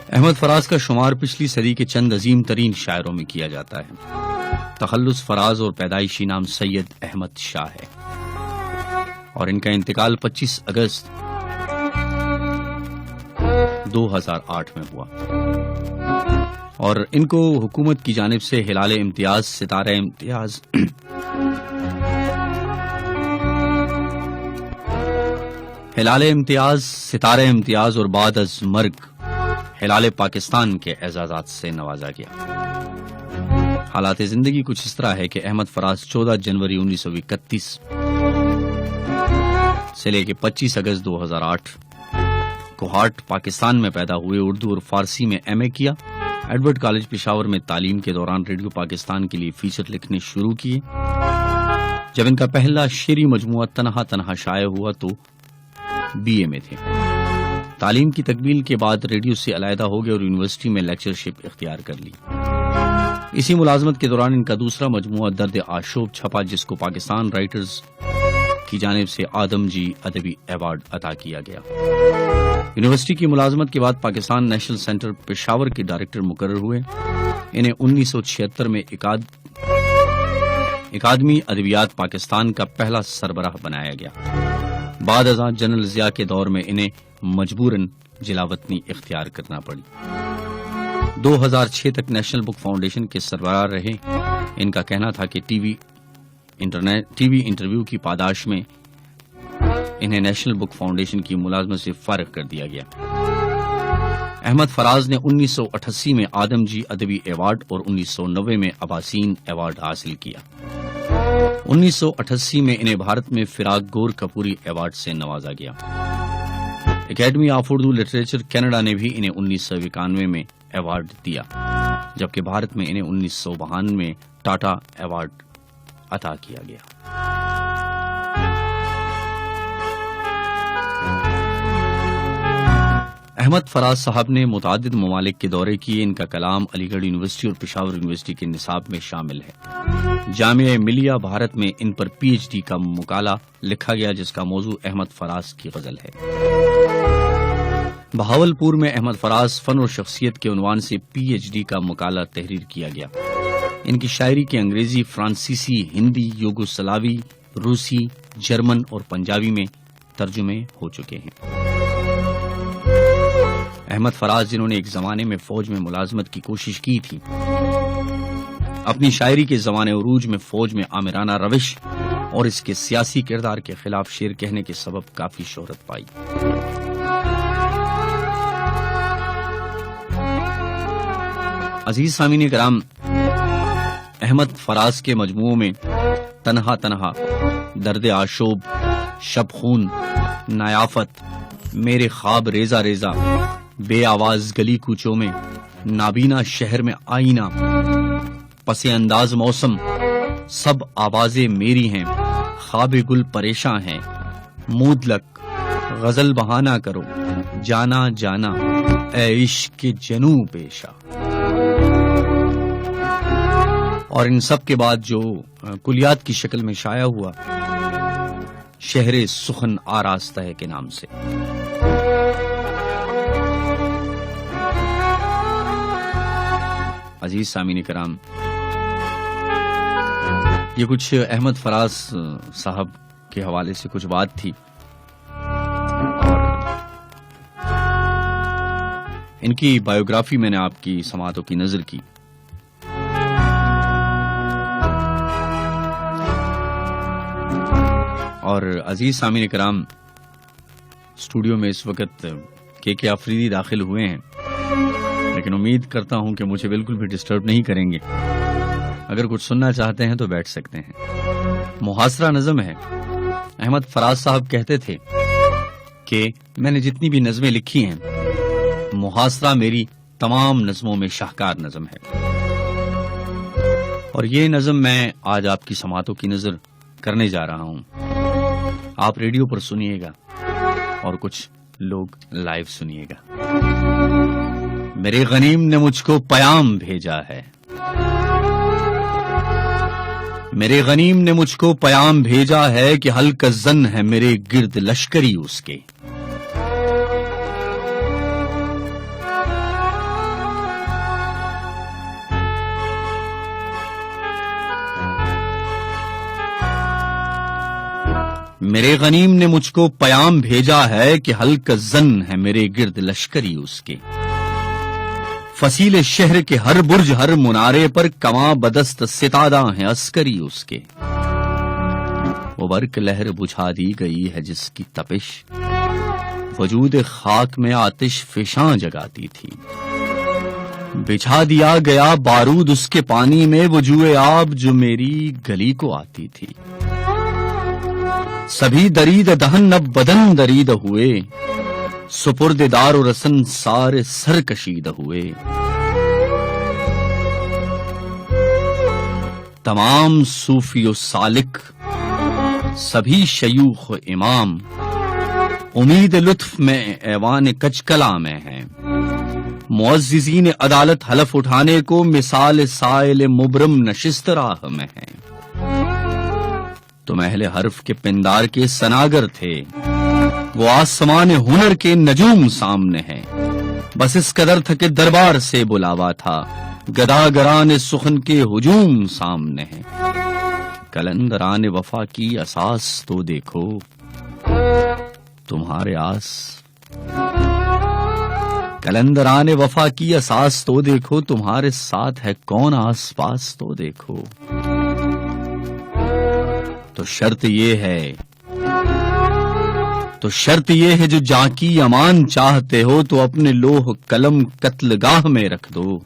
احمد فراز کا شمار پچھلی صدی کے چند عظیم ترین شاعروں میں کیا جاتا ہے. تخلص فراز اور پیدائشی نام سید احمد شاہ ہے, اور ان کا انتقال 25 اگست 2008 میں ہوا. اور ان کو حکومت کی جانب سے ہلال امتیاز, ستارہ امتیاز, ہلال امتیاز, ستارہ امتیاز اور بعد از مرگ ہلال پاکستان کے اعزازات سے نوازا گیا. حالات زندگی کچھ اس طرح ہے کہ احمد فراز 14 جنوری 1931 سے لے کے 25 اگست 2008 کوہاٹ پاکستان میں پیدا ہوئے. اردو اور فارسی میں ایم اے کیا. ایڈورڈ کالج پشاور میں تعلیم کے دوران ریڈیو پاکستان کے لیے فیچر لکھنے شروع کیے. جب ان کا پہلا شعری مجموعہ تنہا تنہا شائع ہوا تو بی اے میں تھے. تعلیم کی تکمیل کے بعد ریڈیو سے علیحدہ ہو گئے اور یونیورسٹی میں لیکچرشپ اختیار کر لی. اسی ملازمت کے دوران ان کا دوسرا مجموعہ درد آشوب چھپا, جس کو پاکستان رائٹرز کی جانب سے آدم جی ادبی ایوارڈ عطا کیا گیا. یونیورسٹی کی ملازمت کے بعد پاکستان نیشنل سینٹر پشاور کے ڈائریکٹر مقرر ہوئے. انہیں 1976 میں اکادمی ادبیات پاکستان کا پہلا سربراہ بنایا گیا. بعد ازاں جنرل ضیاء کے دور میں انہیں مجبوراً جلاوطنی اختیار کرنا پڑی. 2006 تک نیشنل بک فاؤنڈیشن کے سربراہ رہے. ان کا کہنا تھا کہ ٹی وی انٹرویو کی پاداش میں انہیں نیشنل بک فاؤنڈیشن کی ملازمت سے فارغ کر دیا گیا. احمد فراز نے 1988 میں آدم جی ادبی ایوارڈ اور 1990 میں اباسین ایوارڈ حاصل کیا. 1988 میں انہیں بھارت میں فراق گور کپوری ایوارڈ سے نوازا گیا. Academy of Urdu literature Canada نے بھی انہیں 1991 میں ایوارڈ دیا, جبکہ بھارت میں انہیں 1992 میں ٹاٹا ایوارڈ عطا کیا گیا. احمد فراز صاحب نے متعدد ممالک کے دورے کیے. ان کا کلام علی گڑھ یونیورسٹی اور پشاور یونیورسٹی کے نصاب میں شامل ہے. جامعہ ملیہ بھارت میں ان پر پی ایچ ڈی کا مقالہ لکھا گیا جس کا موضوع احمد فراز کی غزل ہے. بہاولپور میں احمد فراز فن اور شخصیت کے عنوان سے پی ایچ ڈی کا مقالہ تحریر کیا گیا. ان کی شاعری کے انگریزی، فرانسیسی، ہندی، یوگوسلاوی، روسی، جرمن اور پنجابی میں ترجمے ہو چکے ہیں. احمد فراز جنہوں نے ایک زمانے میں فوج میں ملازمت کی کوشش کی تھی، اپنی شاعری کے زمانے عروج میں فوج میں آمرانہ روش اور اس کے سیاسی کردار کے خلاف شعر کہنے کے سبب کافی شہرت پائی. عزیز سامعین کرام، احمد فراز کے مجموعوں میں تنہا تنہا، درد آشوب، شب خون، نیافت، میرے خواب ریزہ ریزہ، بے آواز گلی کوچوں میں، نابینا شہر میں آئینہ، پس انداز موسم، سب آوازیں میری ہیں، خواب گل پریشاں ہیں، مودلک، غزل بہانہ کرو، جانا جانا، اے عشق کے جنوں پیشہ. اور ان سب کے بعد جو کلیات کی شکل میں شائع ہوا، شہر سخن آراستہ ہے کے نام سے. عزیز سامعین کرام، یہ کچھ احمد فراز صاحب کے حوالے سے کچھ بات تھی. ان کی بایوگرافی میں نے آپ کی سماعتوں کی نظر کی. اور عزیز سامعین کرام، اسٹوڈیو میں اس وقت کے آفریدی داخل ہوئے ہیں، لیکن امید کرتا ہوں کہ مجھے بالکل بھی ڈسٹرب نہیں کریں گے. اگر کچھ سننا چاہتے ہیں تو بیٹھ سکتے ہیں. محاصرہ نظم ہے. احمد فراز صاحب کہتے تھے کہ میں نے جتنی بھی نظمیں لکھی ہیں، محاصرہ میری تمام نظموں میں شاہکار نظم ہے. اور یہ نظم میں آج آپ کی سماعتوں کی نظر کرنے جا رہا ہوں. آپ ریڈیو پر سنیے گا اور کچھ لوگ لائیو سنیے گا. میرے غنیم نے مجھ کو پیام بھیجا ہے، میرے غنیم نے مجھ کو پیام بھیجا ہے کہ ہلک زن ہے میرے گرد لشکری اس کے. میرے غنیم نے مجھ کو پیام بھیجا ہے کہ ہلک زن ہے میرے گرد لشکری اس کے. فصیل شہر کے ہر برج ہر منارے پر کماں بدست ستادہ ہیں عسکری اس کے. وہ برق لہر بجھا دی گئی ہے جس کی تپش وجود خاک میں آتش فشاں جگاتی تھی. بچھا دیا گیا بارود اس کے پانی میں وہ جوئے آب جو میری گلی کو آتی تھی. سبھی درید دہن اب بدن درید ہوئے، سپرد دار و رسن سارے سر کشید ہوئے. تمام صوفی و سالک، سبھی شیوخ و امام، امید لطف میں ایوان کچکلا میں ہیں. معززین عدالت حلف اٹھانے کو مثال سائل مبرم نشست راہ میں ہیں. تم اہل حرف کے پندار کے سناگر تھے، وہ آسمان ہنر کے نجوم سامنے ہیں. بس اس قدر تھا کہ دربار سے بلاوا تھا، گداگران سخن کے ہجوم سامنے ہیں. کلندران وفا کی اساس تو دیکھو تمہارے آس، کلندران وفا کی اساس تو دیکھو تمہارے ساتھ ہے کون آس پاس تو دیکھو. تو شرط یہ ہے جو جاں کی امان چاہتے ہو تو اپنے لوح قلم قتل گاہ میں رکھ دو،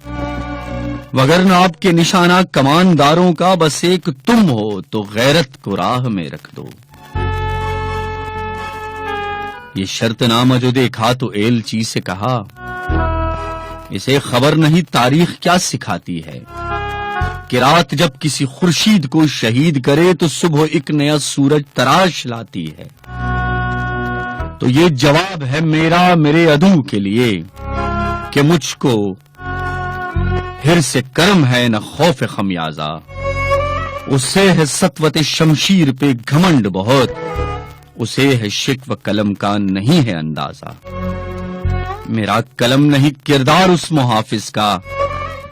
وگرنہ آپ کے نشانہ کمانداروں کا بس ایک تم ہو تو غیرت کو راہ میں رکھ دو. یہ شرط نامہ جو دیکھا تو ایلچی سے کہا، اسے خبر نہیں تاریخ کیا سکھاتی ہے کہ رات جب کسی خورشید کو شہید کرے تو صبح ایک نیا سورج تراش لاتی ہے. تو یہ جواب ہے میرا میرے عدو کے لیے کہ مجھ کو حرص کرم ہے نہ خوف خمیازہ، اسے ہے سطوت شمشیر پہ گھمنڈ بہت، اسے ہے شکوہ قلم کا نہیں ہے اندازہ۔ میرا قلم نہیں کردار اس محافظ کا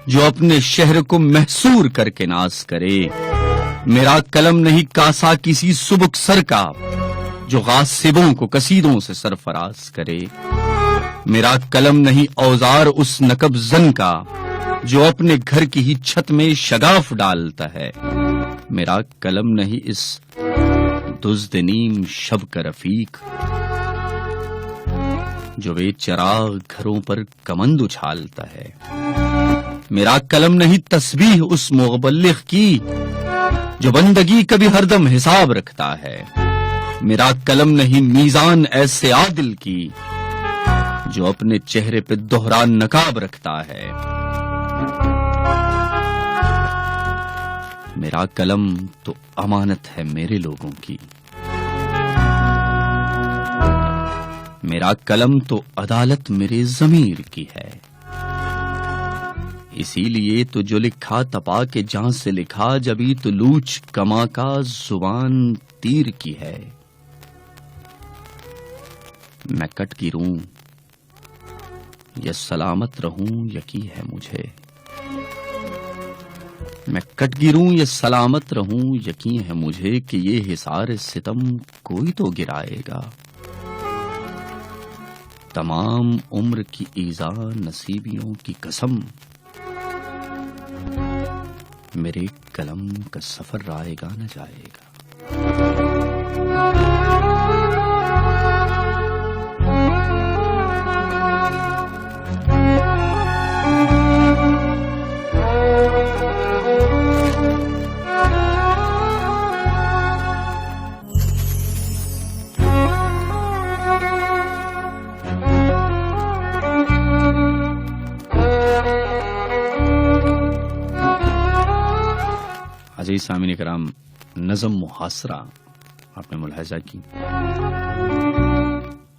جو اپنے شہر کو محصور کر کے ناز کرے، میرا قلم نہیں کاسا کسی سبک سر کا جو غاصبوں کو قصیدوں سے سرفراز کرے، میرا قلم نہیں اوزار اس نقب زن کا جو اپنے گھر کی ہی چھت میں شگاف ڈالتا ہے، میرا قلم نہیں اس دزد نیم شب کا رفیق جو بے چراغ گھروں پر کمند اچھالتا ہے، میرا قلم نہیں تسبیح اس مبلغ کی جو بندگی کا بھی ہردم حساب رکھتا ہے، میرا قلم نہیں میزان ایسے عادل کی جو اپنے چہرے پہ دوہرا نقاب رکھتا ہے، میرا قلم تو امانت ہے میرے لوگوں کی، میرا قلم تو عدالت میرے ضمیر کی ہے، اسی لیے تو جو لکھا تپا کے جان سے لکھا، جبھی تو لوچ کما کا زبان تیر کی ہے، میں کٹ گروں یا سلامت رہوں یقی ہے مجھے، میں کٹ گروں یا سلامت رہوں یقین ہے مجھے کہ یہ حصار ستم کوئی تو گرائے گا، تمام عمر کی ایذا نصیبیوں کی قسم، میرے قلم کا سفر رائے گا نہ جائے گا۔ عزیز سامعین کرام، نظم محاصرہ آپ نے ملاحظہ کی،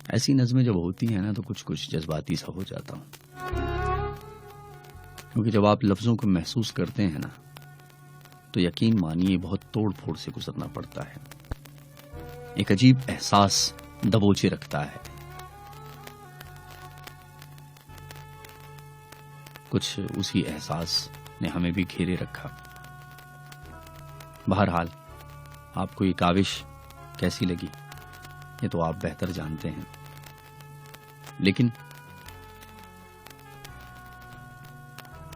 ایسی نظمیں جب ہوتی ہیں نا تو کچھ جذباتی سا ہو جاتا ہوں، کیونکہ جب آپ لفظوں کو محسوس کرتے ہیں نا تو یقین مانیے بہت توڑ پھوڑ سے گزرنا پڑتا ہے، ایک عجیب احساس دبوچے رکھتا ہے، کچھ اسی احساس نے ہمیں بھی گھیرے رکھا۔ بہرحال آپ کو یہ کاوش کیسی لگی یہ تو آپ بہتر جانتے ہیں، لیکن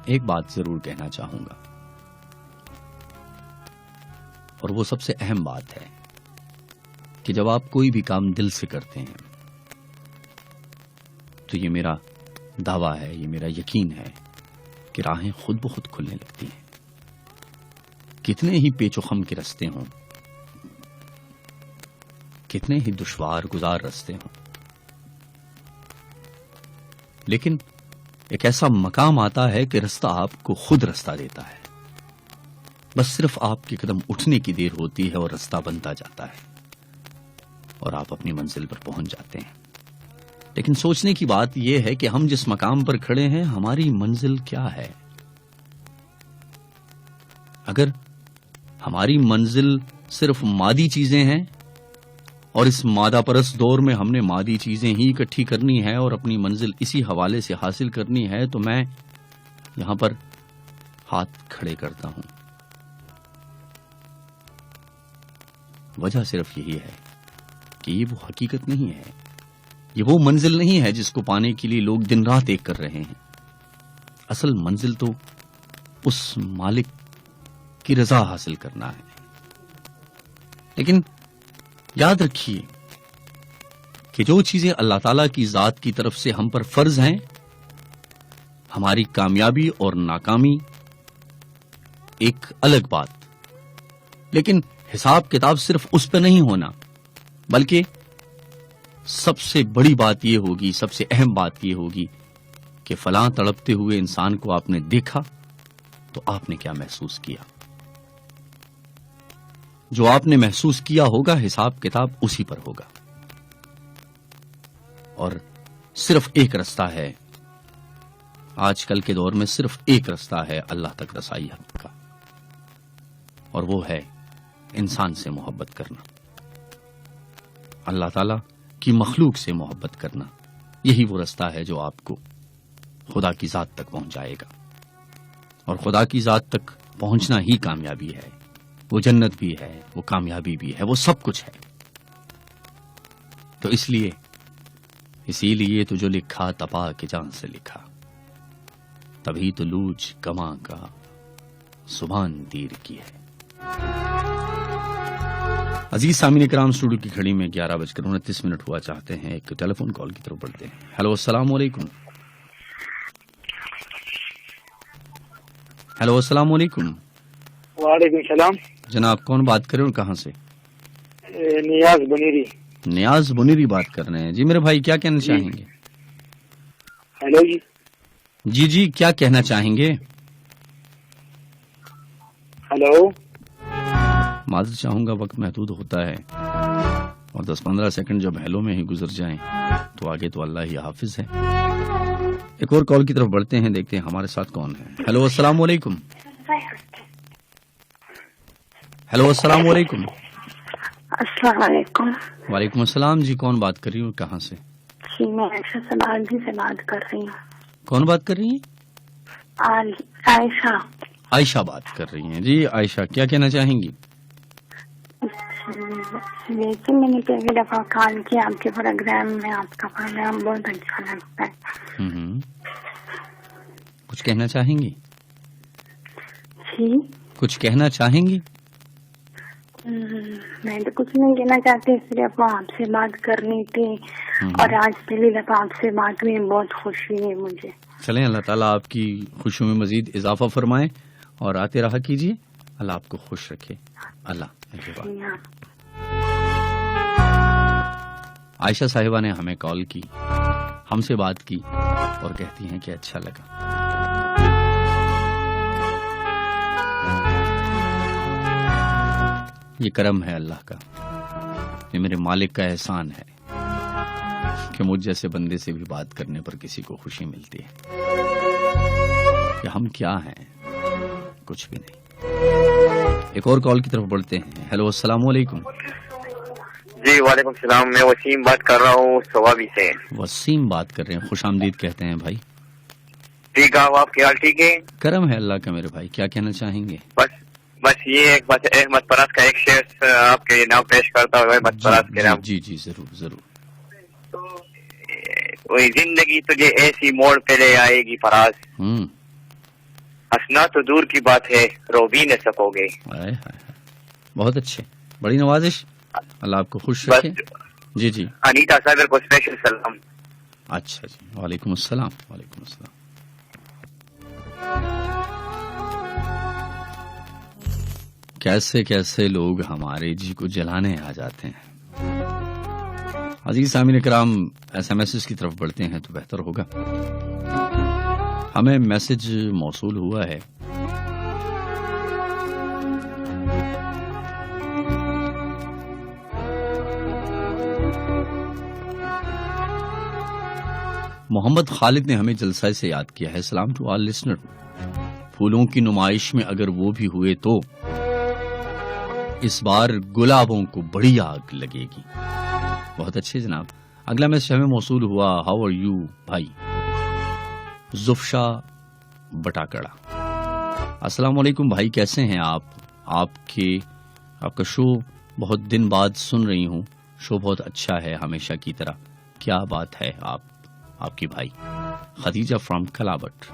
ایک بات ضرور کہنا چاہوں گا، اور وہ سب سے اہم بات ہے کہ جب آپ کوئی بھی کام دل سے کرتے ہیں تو یہ میرا دعویٰ ہے، یہ میرا یقین ہے کہ راہیں خود بخود کھلنے لگتی ہیں، کتنے ہی پیچ و خم کے رستے ہوں، کتنے ہی دشوار گزار رستے ہوں، لیکن ایک ایسا مقام آتا ہے کہ رستہ آپ کو خود رستہ دیتا ہے، بس صرف آپ کے قدم اٹھنے کی دیر ہوتی ہے اور رستہ بنتا جاتا ہے اور آپ اپنی منزل پر پہنچ جاتے ہیں۔ لیکن سوچنے کی بات یہ ہے کہ ہم جس مقام پر کھڑے ہیں ہماری منزل کیا ہے؟ اگر ہماری منزل صرف مادی چیزیں ہیں اور اس مادہ پرست دور میں ہم نے مادی چیزیں ہی اکٹھی کرنی ہے اور اپنی منزل اسی حوالے سے حاصل کرنی ہے تو میں یہاں پر ہاتھ کھڑے کرتا ہوں۔ وجہ صرف یہی ہے کہ یہ وہ حقیقت نہیں ہے، یہ وہ منزل نہیں ہے جس کو پانے کے لیے لوگ دن رات ایک کر رہے ہیں۔ اصل منزل تو اس مالک کی رضا حاصل کرنا ہے۔ لیکن یاد رکھیے کہ جو چیزیں اللہ تعالیٰ کی ذات کی طرف سے ہم پر فرض ہیں، ہماری کامیابی اور ناکامی ایک الگ بات، لیکن حساب کتاب صرف اس پہ نہیں ہونا، بلکہ سب سے بڑی بات یہ ہوگی، سب سے اہم بات یہ ہوگی کہ فلاں تڑپتے ہوئے انسان کو آپ نے دیکھا تو آپ نے کیا محسوس کیا۔ جو آپ نے محسوس کیا ہوگا حساب کتاب اسی پر ہوگا۔ اور صرف ایک رستہ ہے آج کل کے دور میں، صرف ایک رستہ ہے اللہ تک رسائی کا، اور وہ ہے انسان سے محبت کرنا، اللہ تعالی کی مخلوق سے محبت کرنا۔ یہی وہ رستہ ہے جو آپ کو خدا کی ذات تک پہنچائے گا، اور خدا کی ذات تک پہنچنا ہی کامیابی ہے، وہ جنت بھی ہے، وہ کامیابی بھی ہے، وہ سب کچھ ہے۔ تو اسی لیے تو جو لکھا تپا کے جان سے لکھا، تبھی تو لوچ کما کا زبان تیر کی ہے۔ عزیز سامعین کرام، اسٹوڈیو کی گھڑی میں 11:29 ہوا، چاہتے ہیں ایک ٹیلی فون کال کی طرف بڑھتے ہیں۔ ہیلو، السلام علیکم۔ ہیلو، السلام علیکم۔ وعلیکم السلام جناب، کون بات کر رہے ہیں اور کہاں سے؟ نیاز بنیری۔ نیاز بنیری بات کر رہے ہیں جی میرے بھائی، کیا کہنا چاہیں گے؟ ہیلو جی۔ جی کیا کہنا چاہیں گے؟ ہیلو۔ معذرت چاہوں گا، وقت محدود ہوتا ہے، اور 10-15 سیکنڈ جب ہیلو میں ہی گزر جائیں تو آگے تو اللہ ہی حافظ ہے۔ ایک اور کال کی طرف بڑھتے ہیں، دیکھتے ہیں ہمارے ساتھ کون ہے۔ ہیلو، السلام علیکم۔ ہیلو، السلام علیکم۔ السلام علیکم۔ وعلیکم السلام جی، کون بات کر رہی ہوں، کہاں سے؟ جی میں عائشہ سلالجی سے بات کر رہی ہوں۔ کون بات کر رہی ہیں؟ عائشہ۔ عائشہ بات کر رہی ہیں جی۔ عائشہ، کیا کہنا چاہیں گی؟ لیکن میں نے پہلی دفعہ کال کیا آپ کے پروگرام میں، آپ کا پروگرام بہت اچھا لگتا ہے۔ کچھ کہنا چاہیں گی؟ جی کچھ کہنا چاہیں گی؟ میں تو کچھ نہیں کہنا چاہتی، صرف آپ سے بات کرنی تھی، اور آج پہلی دفعہ آپ سے بات ہوئی، بہت خوشی ہے مجھے۔ چلیں، اللہ تعالیٰ آپ کی خوشیوں میں مزید اضافہ فرمائے اور آتے رہا کیجیے، اللہ آپ کو خوش رکھے، اللہ۔ عائشہ صاحبہ نے ہمیں کال کی، ہم سے بات کی اور کہتی ہیں کہ اچھا لگا۔ یہ کرم ہے اللہ کا، یہ میرے مالک کا احسان ہے کہ مجھ جیسے بندے سے بھی بات کرنے پر کسی کو خوشی ملتی ہے، کہ ہم کیا ہیں، کچھ بھی نہیں۔ ایک اور کال کی طرف بڑھتے ہیں۔ ہیلو، السلام علیکم۔ جی وعلیکم السلام، میں وسیم بات کر رہا ہوں سوابی سے۔ وسیم بات کر رہے ہیں، خوش آمدید کہتے ہیں بھائی۔ ٹھیک ہے، آپ کی حال ٹھیک ہے؟ کرم ہے اللہ کا میرے بھائی، کیا کہنا چاہیں گے؟ بس یہ بس احمد پراز کا ایک شعر آپ کے نام پیش کرتا ہوں، احمد پراز کے نام۔ جی جی ضرور ضرور۔ وہی زندگی تجھے ایسی موڑ پہ لے آئے گی فراز، ہنسنا تو دور کی بات ہے، رو بھی نہ سکو گے۔ بہت اچھے، بڑی نوازش، اللہ آپ کو خوش رکھے۔ جی جی، انیتا صاحب کو اسپیشل سلام۔ اچھا جی، وعلیکم السلام۔ وعلیکم السلام۔ کیسے کیسے لوگ ہمارے جی کو جلانے آ جاتے ہیں۔ عزیز سامعین کرام، SMS کی طرف بڑھتے ہیں تو بہتر ہوگا۔ ہمیں میسج موصول ہوا ہے، محمد خالد نے ہمیں جلسہ سے یاد کیا ہے۔ سلام ٹو آل لسنر، پھولوں کی نمائش میں اگر وہ بھی ہوئے تو اس بار گلابوں کو بڑی آگ لگے گی۔ بہت اچھے جناب۔ اگلا میسج ہمیں موصول ہوا، ہاؤ آر یو بھائی، زفشا بٹاکڑا۔ السلام علیکم بھائی، کیسے ہیں آپ؟ آپ کا شو بہت دن بعد سن رہی ہوں، شو بہت اچھا ہے ہمیشہ کی طرح۔ کیا بات ہے، آپ کی بھائی خدیجہ فرام کلابٹ۔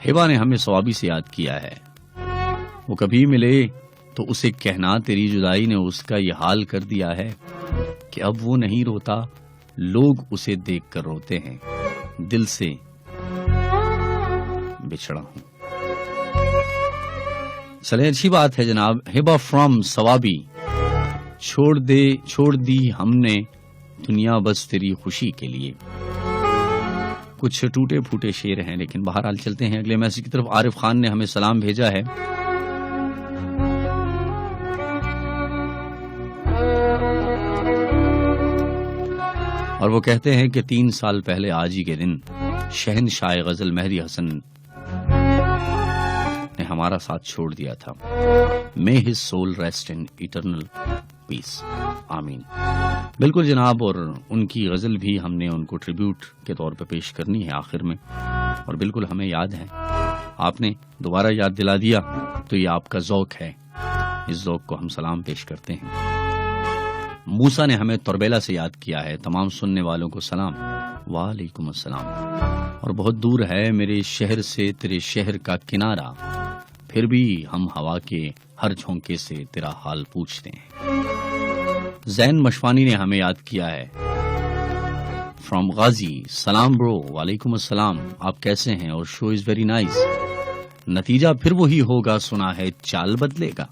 ہیبا نے ہمیں ثوابی سے یاد کیا ہے، وہ کبھی ملے تو اسے کہنا تیری جدائی نے اس کا یہ حال کر دیا ہے کہ اب وہ نہیں روتا، لوگ اسے دیکھ کر روتے ہیں، دل سے بچھڑا ہوں۔ چلے، اچھی بات ہے جناب۔ ہیبا فرام ثوابی، چھوڑ دی ہم نے دنیا بس تیری خوشی کے لیے۔ کچھ ٹوٹے پھوٹے شعر ہیں، لیکن بہرحال چلتے ہیں اگلے میسج کی طرف۔ عارف خان نے ہمیں سلام بھیجا ہے۔ اور وہ کہتے ہیں کہ 3 سال پہلے آج ہی کے دن شہنشاہ غزل مہدی حسن نے ہمارا ساتھ چھوڑ دیا تھا. May his soul rest in eternal peace. آمین. بالکل جناب، اور ان کی غزل بھی ہم نے ان کو ٹریبیوٹ کے طور پہ پیش کرنی ہے آخر میں، اور بالکل ہمیں یاد ہے. آپ نے دوبارہ یاد دلا دیا تو یہ آپ کا ذوق ہے، اس ذوق کو ہم سلام پیش کرتے ہیں. موسیٰ نے ہمیں تربیلا سے یاد کیا ہے. تمام سننے والوں کو سلام. وعلیکم السلام. اور بہت دور ہے میرے شہر سے تیرے شہر کا کنارہ، پھر بھی ہم ہوا کے ہر جھونکے سے تیرا حال پوچھتے ہیں. زین مشفانی نے ہمیں یاد کیا ہے فرام غازی. سلام برو. وعلیکم السلام. آپ کیسے ہیں؟ اور شو از ویری نائس. نتیجہ پھر وہی ہوگا، سنا ہے چال بدلے گا،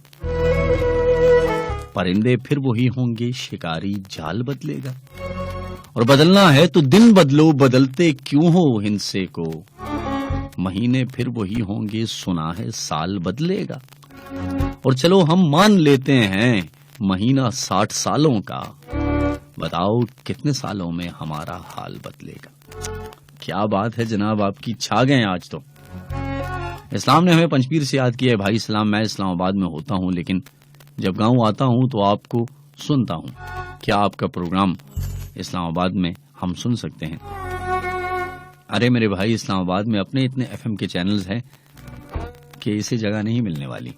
پرندے پھر وہی ہوں گے، شکاری جال بدلے گا. اور بدلنا ہے تو دن بدلو، بدلتے کیوں ہو ہندسے کو، مہینے پھر وہی ہوں گے، سنا ہے سال بدلے گا. اور چلو ہم مان لیتے ہیں مہینہ 60 سالوں کا، بتاؤ کتنے سالوں میں ہمارا حال بدلے گا. کیا بات ہے جناب، آپ کی چھا گئے آج تو. اسلام نے ہمیں پنچپیر سے یاد کیا ہے. بھائی اسلام، میں اسلام آباد میں ہوتا ہوں لیکن جب گاؤں آتا ہوں تو آپ کو سنتا ہوں. کیا آپ کا پروگرام اسلام آباد میں ہم سن سکتے ہیں؟ ارے میرے بھائی، اسلام آباد میں اپنے اتنے FM کے چینلز ہیں کہ اسے جگہ نہیں ملنے والی.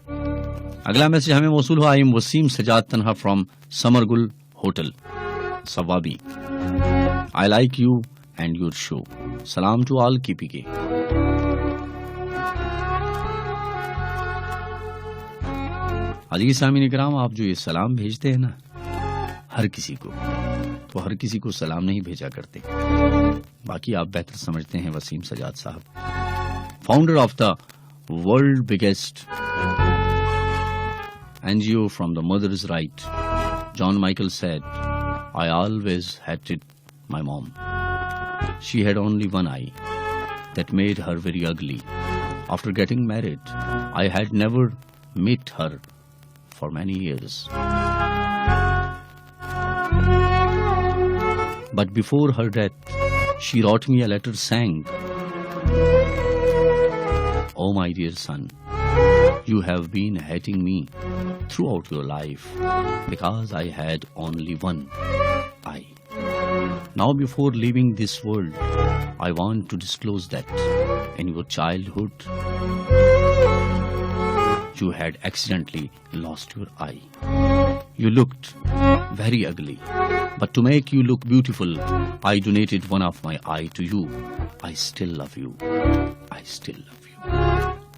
اگلا میسج ہمیں موصول ہوا. M Waseem Sajjad Tanha from Samargul hotel Swabi. I like you and your show. سلام ٹو آل KPK. عزیز سامعین کرام، آپ جو یہ سلام بھیجتے ہیں نا ہر کسی کو، تو ہر کسی کو سلام نہیں بھیجا کرتے. باقی آپ بہتر سمجھتے ہیں. وسیم سجاد صاحب، founder of the world biggest NGO from the mother's right. John Michael said, I always hated my mom. She had only one eye. That made her very ugly. After getting married, I had never met her for many years. But before her death, she wrote me a letter saying, Oh my dear son, you have been hating me throughout your life because I had only one eye. Now before leaving this world, I want to disclose that in your childhood, you had accidentally lost your eye. You looked very ugly, but to make you look beautiful, I donated one of my eye to you. I still love you. I still love you.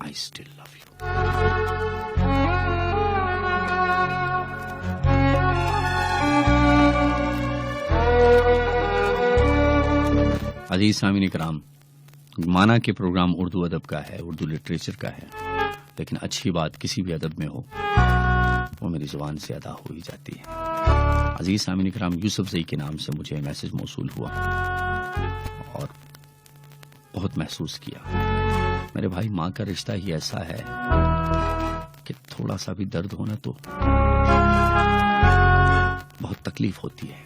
I still love you. عزیز سامعین کرام، مانا کہ programme Urdu ادب کا ہے، Urdu literature کا ہے، لیکن اچھی بات کسی بھی ادب میں ہو وہ میری زبان سے ادا ہو ہی جاتی ہے. عزیز سامعین کرام، یوسف زئی کے نام سے مجھے میسج موصول ہوا اور بہت محسوس کیا. میرے بھائی، ماں کا رشتہ ہی ایسا ہے کہ تھوڑا سا بھی درد ہونا تو بہت تکلیف ہوتی ہے.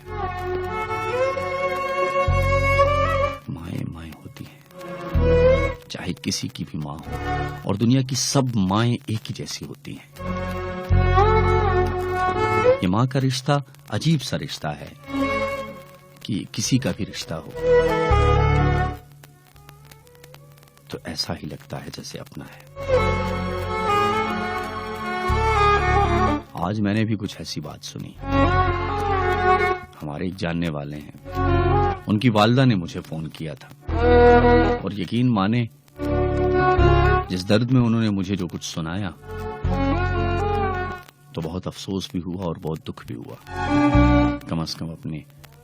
مائیں ہوتی ہیں، چاہے کسی کی بھی ماں ہو، اور دنیا کی سب مائیں ایک ہی جیسی ہوتی ہیں. یہ ماں کا رشتہ عجیب سا رشتہ ہے کہ کسی کا بھی رشتہ ہو تو ایسا ہی لگتا ہے جیسے اپنا ہے. آج میں نے بھی کچھ ایسی بات سنی. ہمارے ایک جاننے والے ہیں، ان کی والدہ نے مجھے فون کیا تھا، اور یقین مانے جس درد میں انہوں نے مجھے جو کچھ سنایا تو بہت افسوس بھی ہوا اور بہت دکھ بھی ہوا. کم از کم اپنے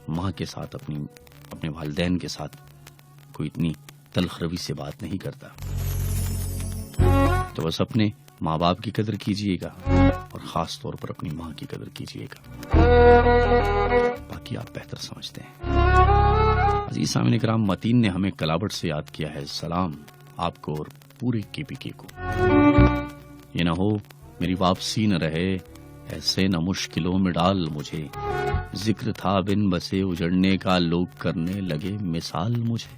ماں کے ساتھ، اپنے والدین کے ساتھ کوئی اتنی تلخ روی سے بات نہیں کرتا. تو بس اپنے ماں باپ کی قدر کیجئے گا، اور خاص طور پر اپنی ماں کی قدر کیجئے گا. باقی آپ بہتر سمجھتے ہیں. عزیز سامعین کرام، متین نے ہمیں کلابٹ سے یاد کیا ہے. سلام آپ کو اور پورے KPK کو. یہ نہ ہو میری واپسی نہ رہے ایسے، نہ مشکلوں میں ڈال مجھے، ذکر تھا بن بسے اجڑنے کا، لوگ کرنے لگے مثال مجھے.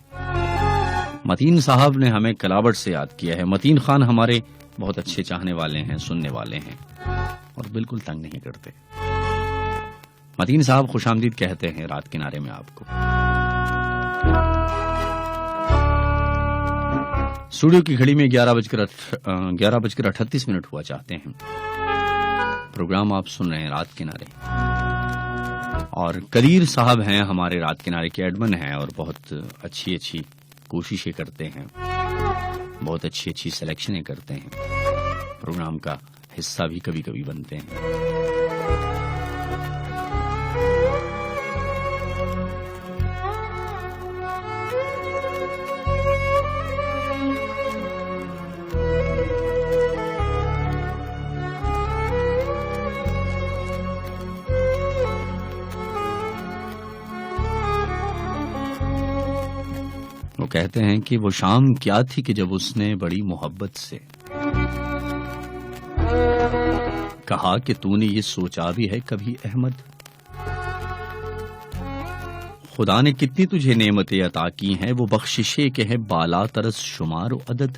متین صاحب نے ہمیں کلاوٹ سے یاد کیا ہے. متین خان ہمارے بہت اچھے چاہنے والے ہیں، سننے والے ہیں اور بالکل تنگ نہیں کرتے. متین صاحب خوش آمدید کہتے ہیں رات کنارے میں آپ کو. اسٹوڈیو کی گھڑی میں 11:38 ہوا چاہتے ہیں. پروگرام آپ سن رہے ہیں رات کنارے، اور قدیر صاحب ہیں ہمارے رات کنارے کے ایڈمن ہیں اور بہت اچھی اچھی کوششیں کرتے ہیں، بہت اچھی اچھی سلیکشنیں کرتے ہیں، پروگرام کا حصہ بھی کبھی کبھی بنتے ہیں. وہ کہتے ہیں کہ وہ شام کیا تھی کہ جب اس نے بڑی محبت سے کہا کہ تو نے یہ سوچا بھی ہے کبھی احمد، خدا نے کتنی تجھے نعمتیں عطا کی ہیں، وہ بخششیں کہ ہے بالا ترس شمار و عدد.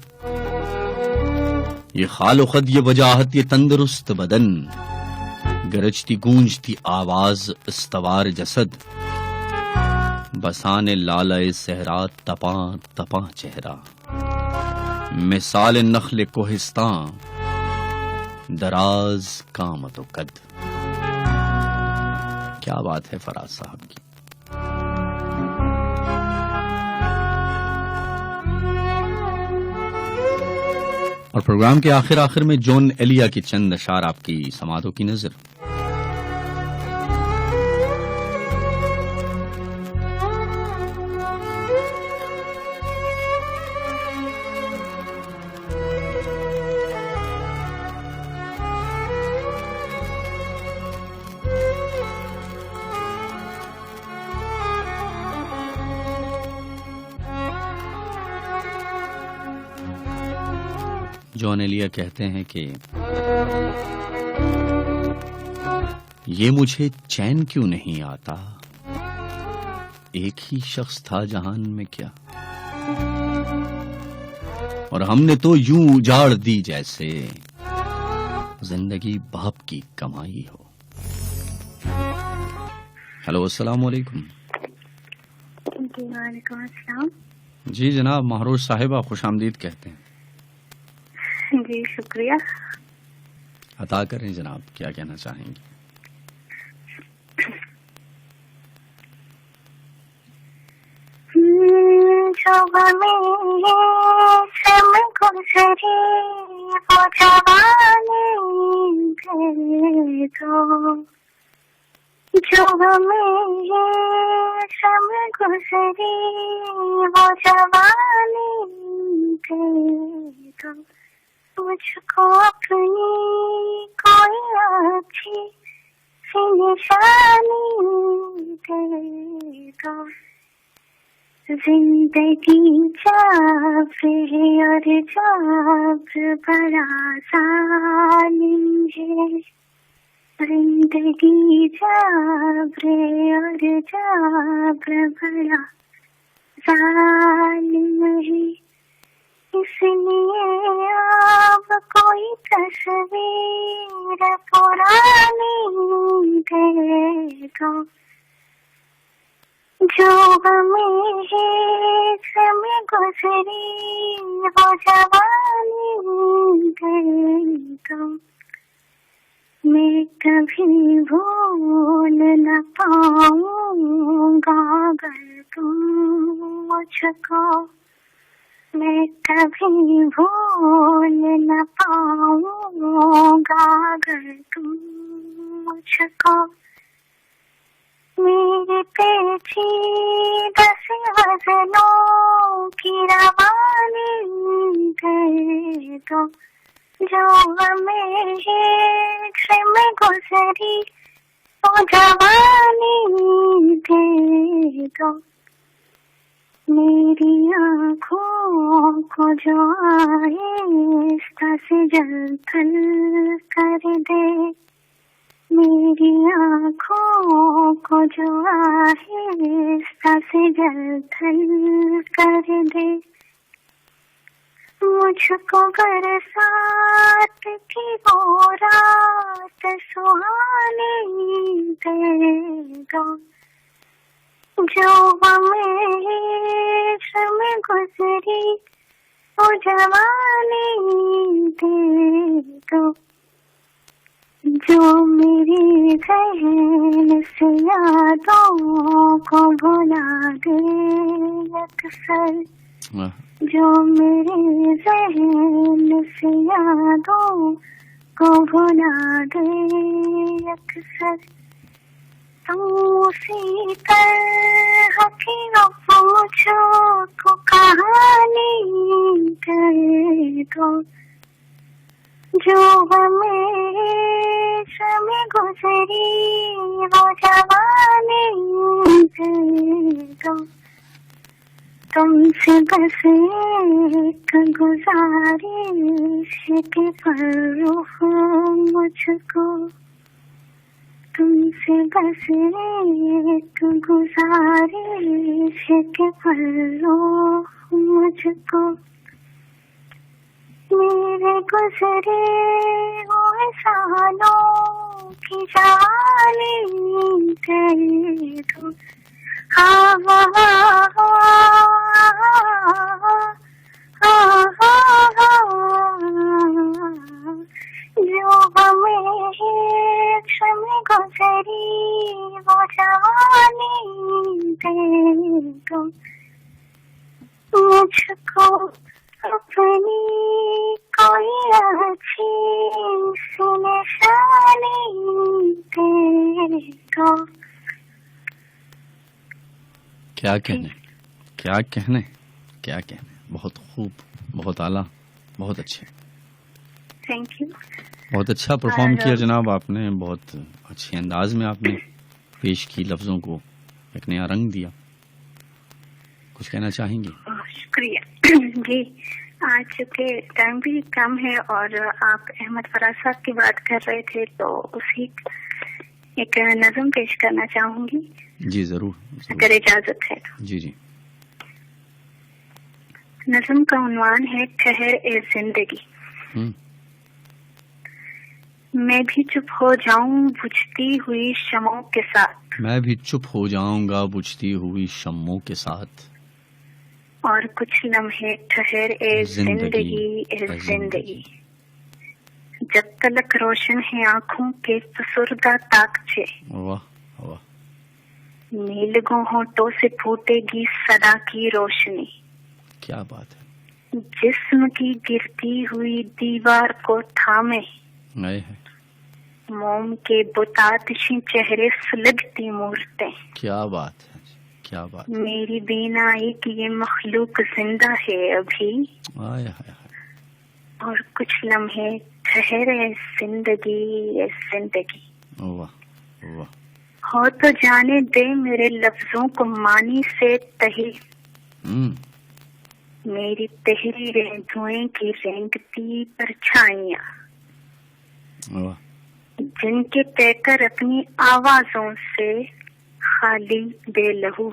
یہ خال و خد، یہ وجاہت، یہ تندرست بدن، گرجتی گونجتی آواز، استوار جسد، بسان لالۂ صحرا، تپاں تپاں چہرہ، مثال نخل کوہستاں، دراز قامت و قد. کیا بات ہے فراز صاحب کی. اور پروگرام کے آخر میں جون ایلیا کی چند اشعار آپ کی سماعتوں کی نظر. جون ایلیا کہتے ہیں کہ یہ مجھے چین کیوں نہیں آتا، ایک ہی شخص تھا جہان میں کیا، اور ہم نے تو یوں اجاڑ دی جیسے زندگی باپ کی کمائی ہو. ہیلو، السلام علیکم. جی وعلیکم السلام. جی جناب مہروز صاحبہ خوش آمدید کہتے ہیں. جی شکریہ. عطا کریں جناب، کیا کہنا چاہیں گے؟ جو ہمیں سم گزری وہ جوانی دے دو، جو ہمیں سم گزری وہ جوانی دے دو، مجھ کو اپنی کوئی اچھی سی نشانی دے دو. زندگی جب اور جب بڑا ظالم ہے، زندگی جب اور جب بڑا ظالم ہے، اس لیے اب کوئی تصویر پرانی دے دو، جو ہمیں میں گزری وہ جوانی دے دو. میں کبھی بھول نہ پاؤں گا اگر تم مجھ کو، میں کبھی بھول نہ پاؤں گا اگر تم مجھ کو. میرے پیچیدہ سے غزلوں کی روانی دے دو، جو ہمیں سے میں گزری وہ جوانی دے دو. میری آنکھوں کو جو آہستہ سے جل تھل کر دے، میری آنکھوں کو جو آہستہ سے جل کر دے، مجھ کو برسات کی وہ رات سہانی دے دو، جو ہمیشہ میں گزری وہ جوانی دے دو، جو میری ذہن سے یادوں کو بھلا دے اکثر، جو میرے ذہن سے یادوں کو بھلا دے اکثر، تم اسی طرح کی اب مجھ کو کہانی دے دو، جو ہمیشہ میں گزری وہ جوانی دے دو، تم سے بس ایک گزارش کے فرخ مجھ کو، تم سے بس ایک گزارش کے فرخ مجھ کو، میرے گزرے ہوئے سالوں کی جوانی دے دو، جو ہمیشہ میں گزری وہ جوانی دے دو، مجھ کو اپنی کوئی اچھی سی نشانی دے دو۔ کیا کہنے کیا کہنے کیا کہنے، بہت خوب، بہت اعلیٰ، بہت اچھے، تھینک یو، بہت اچھا پرفارم کیا جناب آپ نے، بہت اچھے انداز میں آپ نے پیش کی، لفظوں کو ایک نیا رنگ دیا۔ کچھ کہنا چاہیں گی؟ شکریہ جی، آج چونکہ ٹائم بھی کم ہے اور آپ احمد فراز صاحب کی بات کر رہے تھے تو اسی ایک نظم پیش کرنا چاہوں گی۔ جی ضرور، اگر اجازت ہے تو۔ جی جی۔ نظم کا عنوان ہے ٹھہر اے زندگی۔ میں بھی چپ ہو جاؤں بجھتی ہوئی شمعوں کے ساتھ، میں بھی چپ ہو جاؤں گا بجھتی ہوئی شمعوں کے ساتھ، اور کچھ لمحے ٹھہر اے زندگی اے زندگی، جب تلک روشن ہے آنکھوں کے فسردہ تاکچے، واہ واہ، نیلگوں ہونٹوں سے پھوٹے گی صدا کی روشنی، کیا بات ہے، جسم کی گرتی ہوئی دیوار کو تھامے، موم کے بتاتشی چہرے سلگتی مورتیں، کیا بات ہے، کیا بات، میری بینائی کی یہ مخلوق زندہ ہے ابھی، اور کچھ لمحے ٹھہرے زندگی اے زندگی، واہ واہ، ہو تو جانے دے میرے لفظوں کو معنی سے تہی، میری تحریریں دھوئیں کی رینگتی پرچھائیاں، جن کے طے کر اپنی آوازوں سے خالی بے لہو،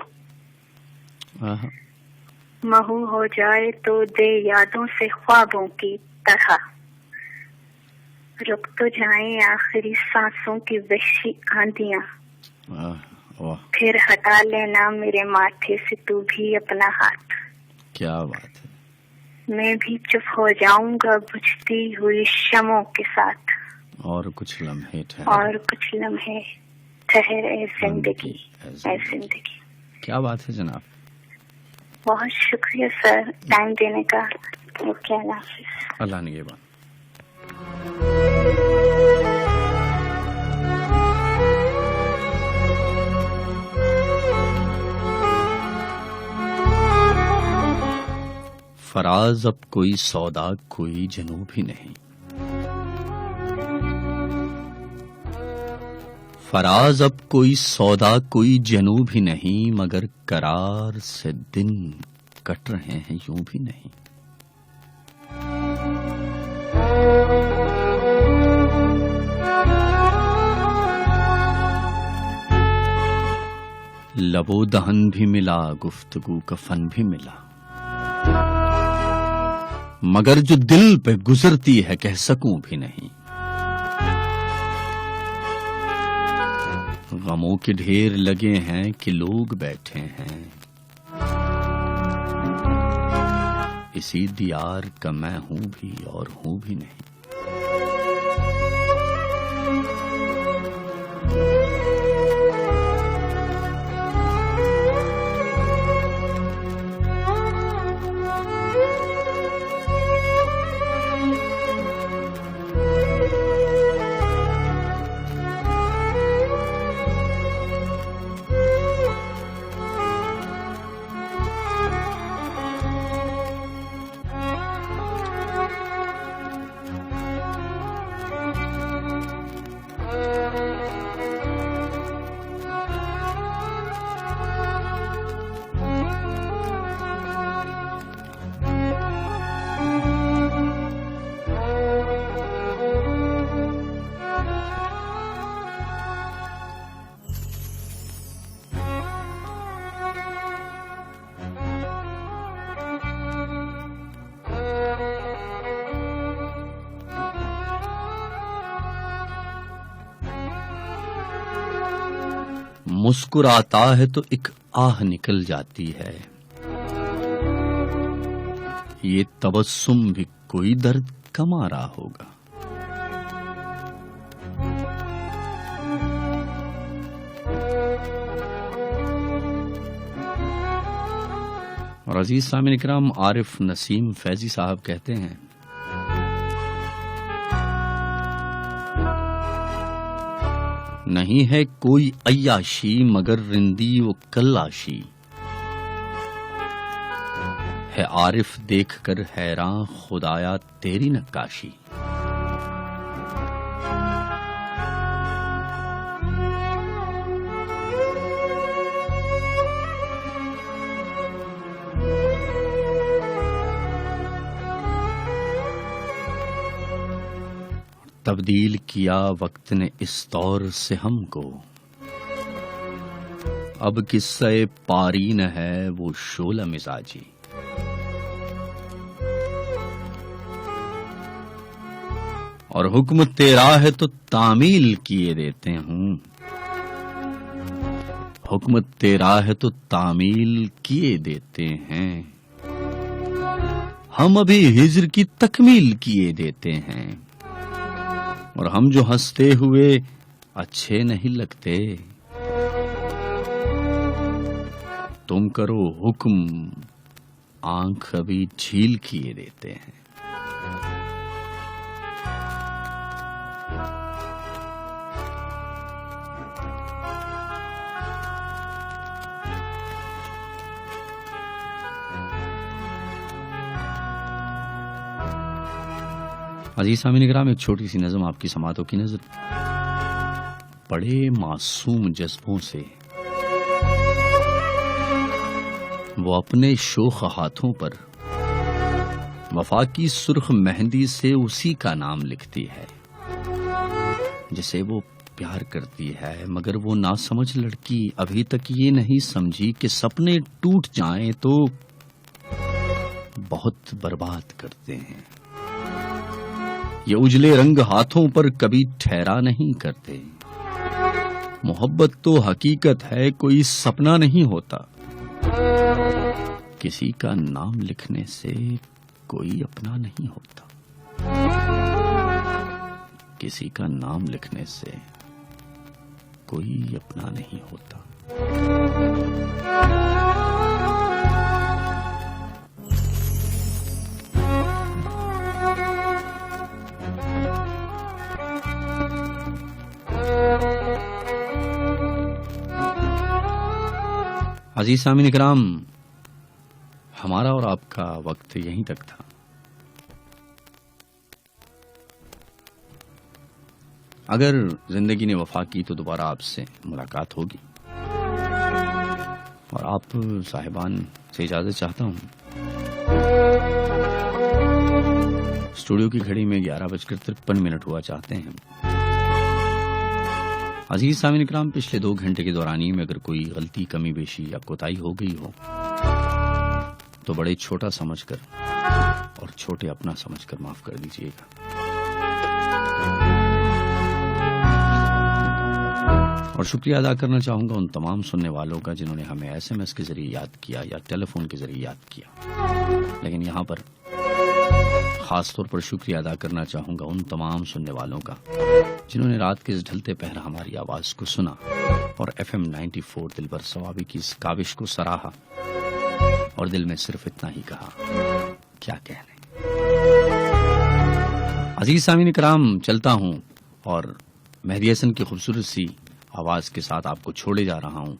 مہو ہو جائے تو دے یادوں سے خوابوں کی طرح، رک تو جائیں آخری سانسوں کی وحشی آندیاں، پھر ہٹا لینا میرے ماتھے سے تو بھی اپنا ہاتھ، کیا بات ہے، میں بھی چپ ہو جاؤں گا بجھتی ہوئی شمعوں کے ساتھ، اور کچھ لمحے ٹھہر اے زندگی اے زندگی۔ کیا بات ہے جناب، بہت شکریہ سر ٹائم دینے کا، اوکے اللہ حافظ۔ اللہ نگہبان۔ فراز اب کوئی سودا کوئی جنوب ہی نہیں، فراز اب کوئی سودا کوئی جنوب ہی نہیں، مگر قرار سے دن کٹ رہے ہیں یوں بھی نہیں، لبو دہن بھی ملا، گفتگو کا فن بھی ملا، مگر جو دل پہ گزرتی ہے کہہ سکوں بھی نہیں۔ غموں کے ڈھیر لگے ہیں کہ لوگ بیٹھے ہیں، اسی دیار کا میں ہوں بھی اور ہوں بھی نہیں۔ مسکراتا ہے تو ایک آہ نکل جاتی ہے، یہ تبسم بھی کوئی درد کما رہا ہوگا۔ اور عزیز سامعین اکرام، عارف نسیم فیضی صاحب کہتے ہیں نہیں ہے کوئی عیاشی مگر رندی و کلاشی، ہے عارف دیکھ کر حیران خدایا تیری نقاشی۔ تبدیل کیا وقت نے اس دور سے ہم کو، اب قصہ پارین ہے وہ شعلہ مزاجی۔ اور حکم تیرا ہے تو تعمیل کیے دیتے ہوں، حکم تیرا ہے تو تعمیل کیے دیتے ہیں، ہم ابھی ہجر کی تکمیل کیے دیتے ہیں۔ اور ہم جو ہنستے ہوئے اچھے نہیں لگتے، تم کرو حکم آنکھ ابھی جھیل کیے دیتے ہیں۔ عزیز سامعین اکرام، ایک چھوٹی سی نظم آپ کی سماعتوں کی نظر۔ بڑے معصوم جذبوں سے وہ اپنے شوخ ہاتھوں پر وفا کی سرخ مہندی سے اسی کا نام لکھتی ہے جسے وہ پیار کرتی ہے، مگر وہ ناسمجھ لڑکی ابھی تک یہ نہیں سمجھی کہ سپنے ٹوٹ جائیں تو بہت برباد کرتے ہیں۔ یہ اجلے رنگ ہاتھوں پر کبھی ٹھہرا نہیں کرتے، محبت تو حقیقت ہے کوئی سپنا نہیں ہوتا، کسی کا نام لکھنے سے کوئی اپنا نہیں ہوتا، کسی کا نام لکھنے سے کوئی اپنا نہیں ہوتا۔ عزیز سامعین اکرام، ہمارا اور آپ کا وقت یہیں تک تھا۔ اگر زندگی نے وفا کی تو دوبارہ آپ سے ملاقات ہوگی، اور آپ صاحبان سے اجازت چاہتا ہوں۔ اسٹوڈیو کی گھڑی میں 11:53 ہوا چاہتے ہیں۔ عزیز سامعین کرام، پچھلے 2 گھنٹے کے دورانی میں اگر کوئی غلطی، کمی بیشی یا کوتاہی ہو گئی ہو تو بڑے چھوٹا سمجھ کر اور چھوٹے اپنا سمجھ کر معاف کر دیجیے گا۔ اور شکریہ ادا کرنا چاہوں گا ان تمام سننے والوں کا جنہوں نے ہمیں SMS کے ذریعے یاد کیا یا ٹیلی فون کے ذریعے یاد کیا، لیکن یہاں پر خاص طور پر شکریہ ادا کرنا چاہوں گا ان تمام سننے والوں کا جنہوں نے رات کے اس ڈھلتے پہر ہماری آواز کو سنا اور FM 94 دلبر ثوابی کی اس کاوش کو سراہا اور دل میں صرف اتنا ہی کہا، کیا کہنے۔ عزیز سامعین کرام، چلتا ہوں اور مہدی حسن کی خوبصورت سی آواز کے ساتھ آپ کو چھوڑے جا رہا ہوں۔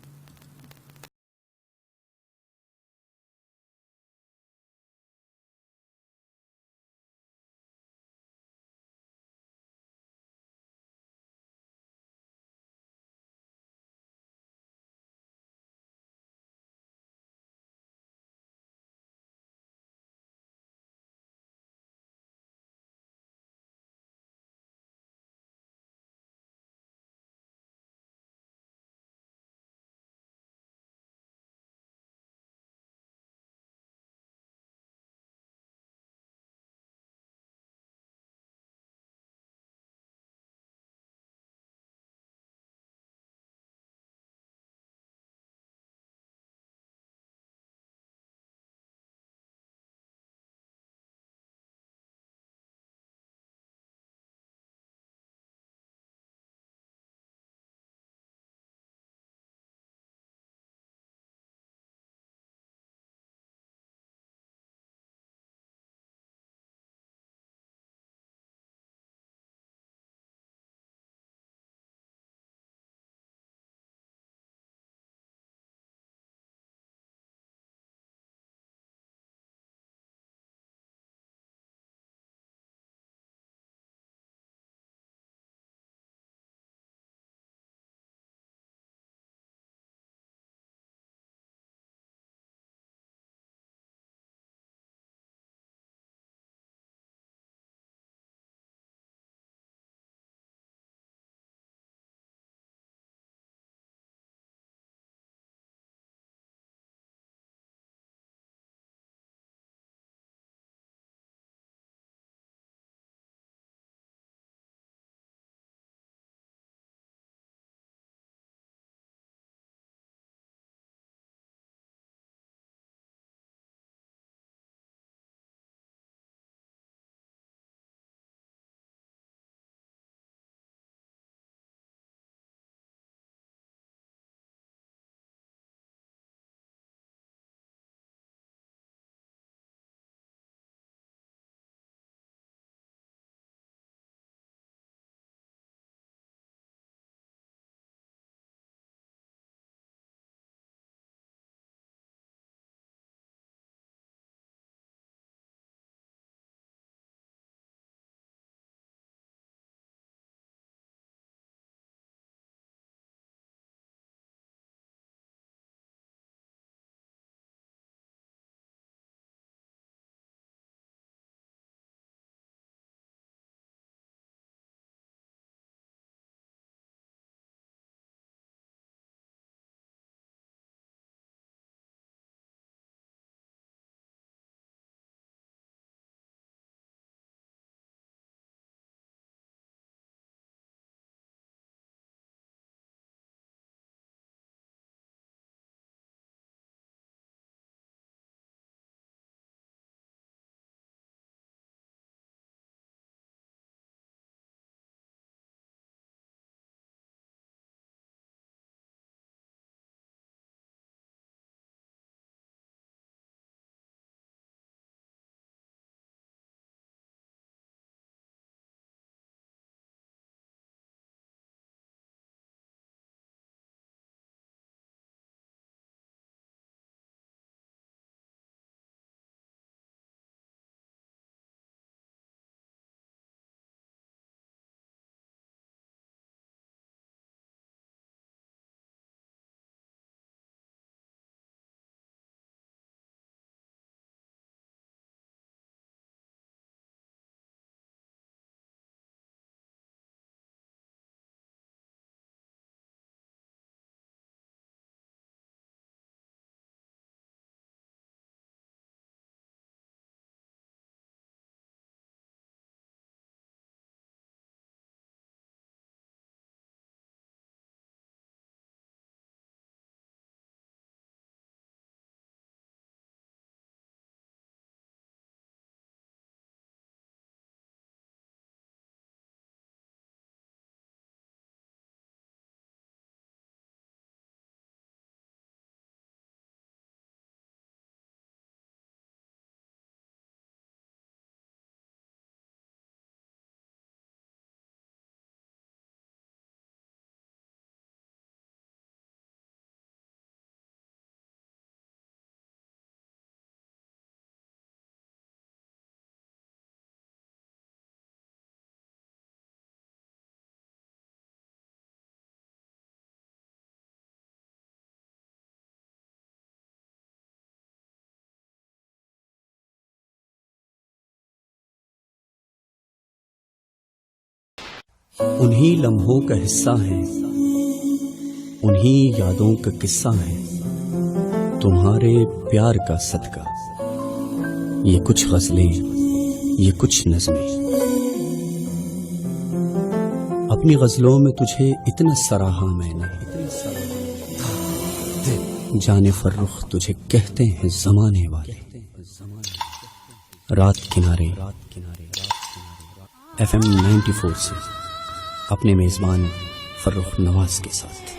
انہی لمحوں کا حصہ ہیں، انہی یادوں کا قصہ ہے، تمہارے پیار کا صدقہ، یہ کچھ غزلیں، یہ کچھ نظمیں۔ اپنی غزلوں میں تجھے اتنا سراہا میں نے، جان فرخ تجھے کہتے ہیں زمانے والے۔ رات کنارے FM 94 سے اپنے میزبان فرخ نواز کے ساتھ۔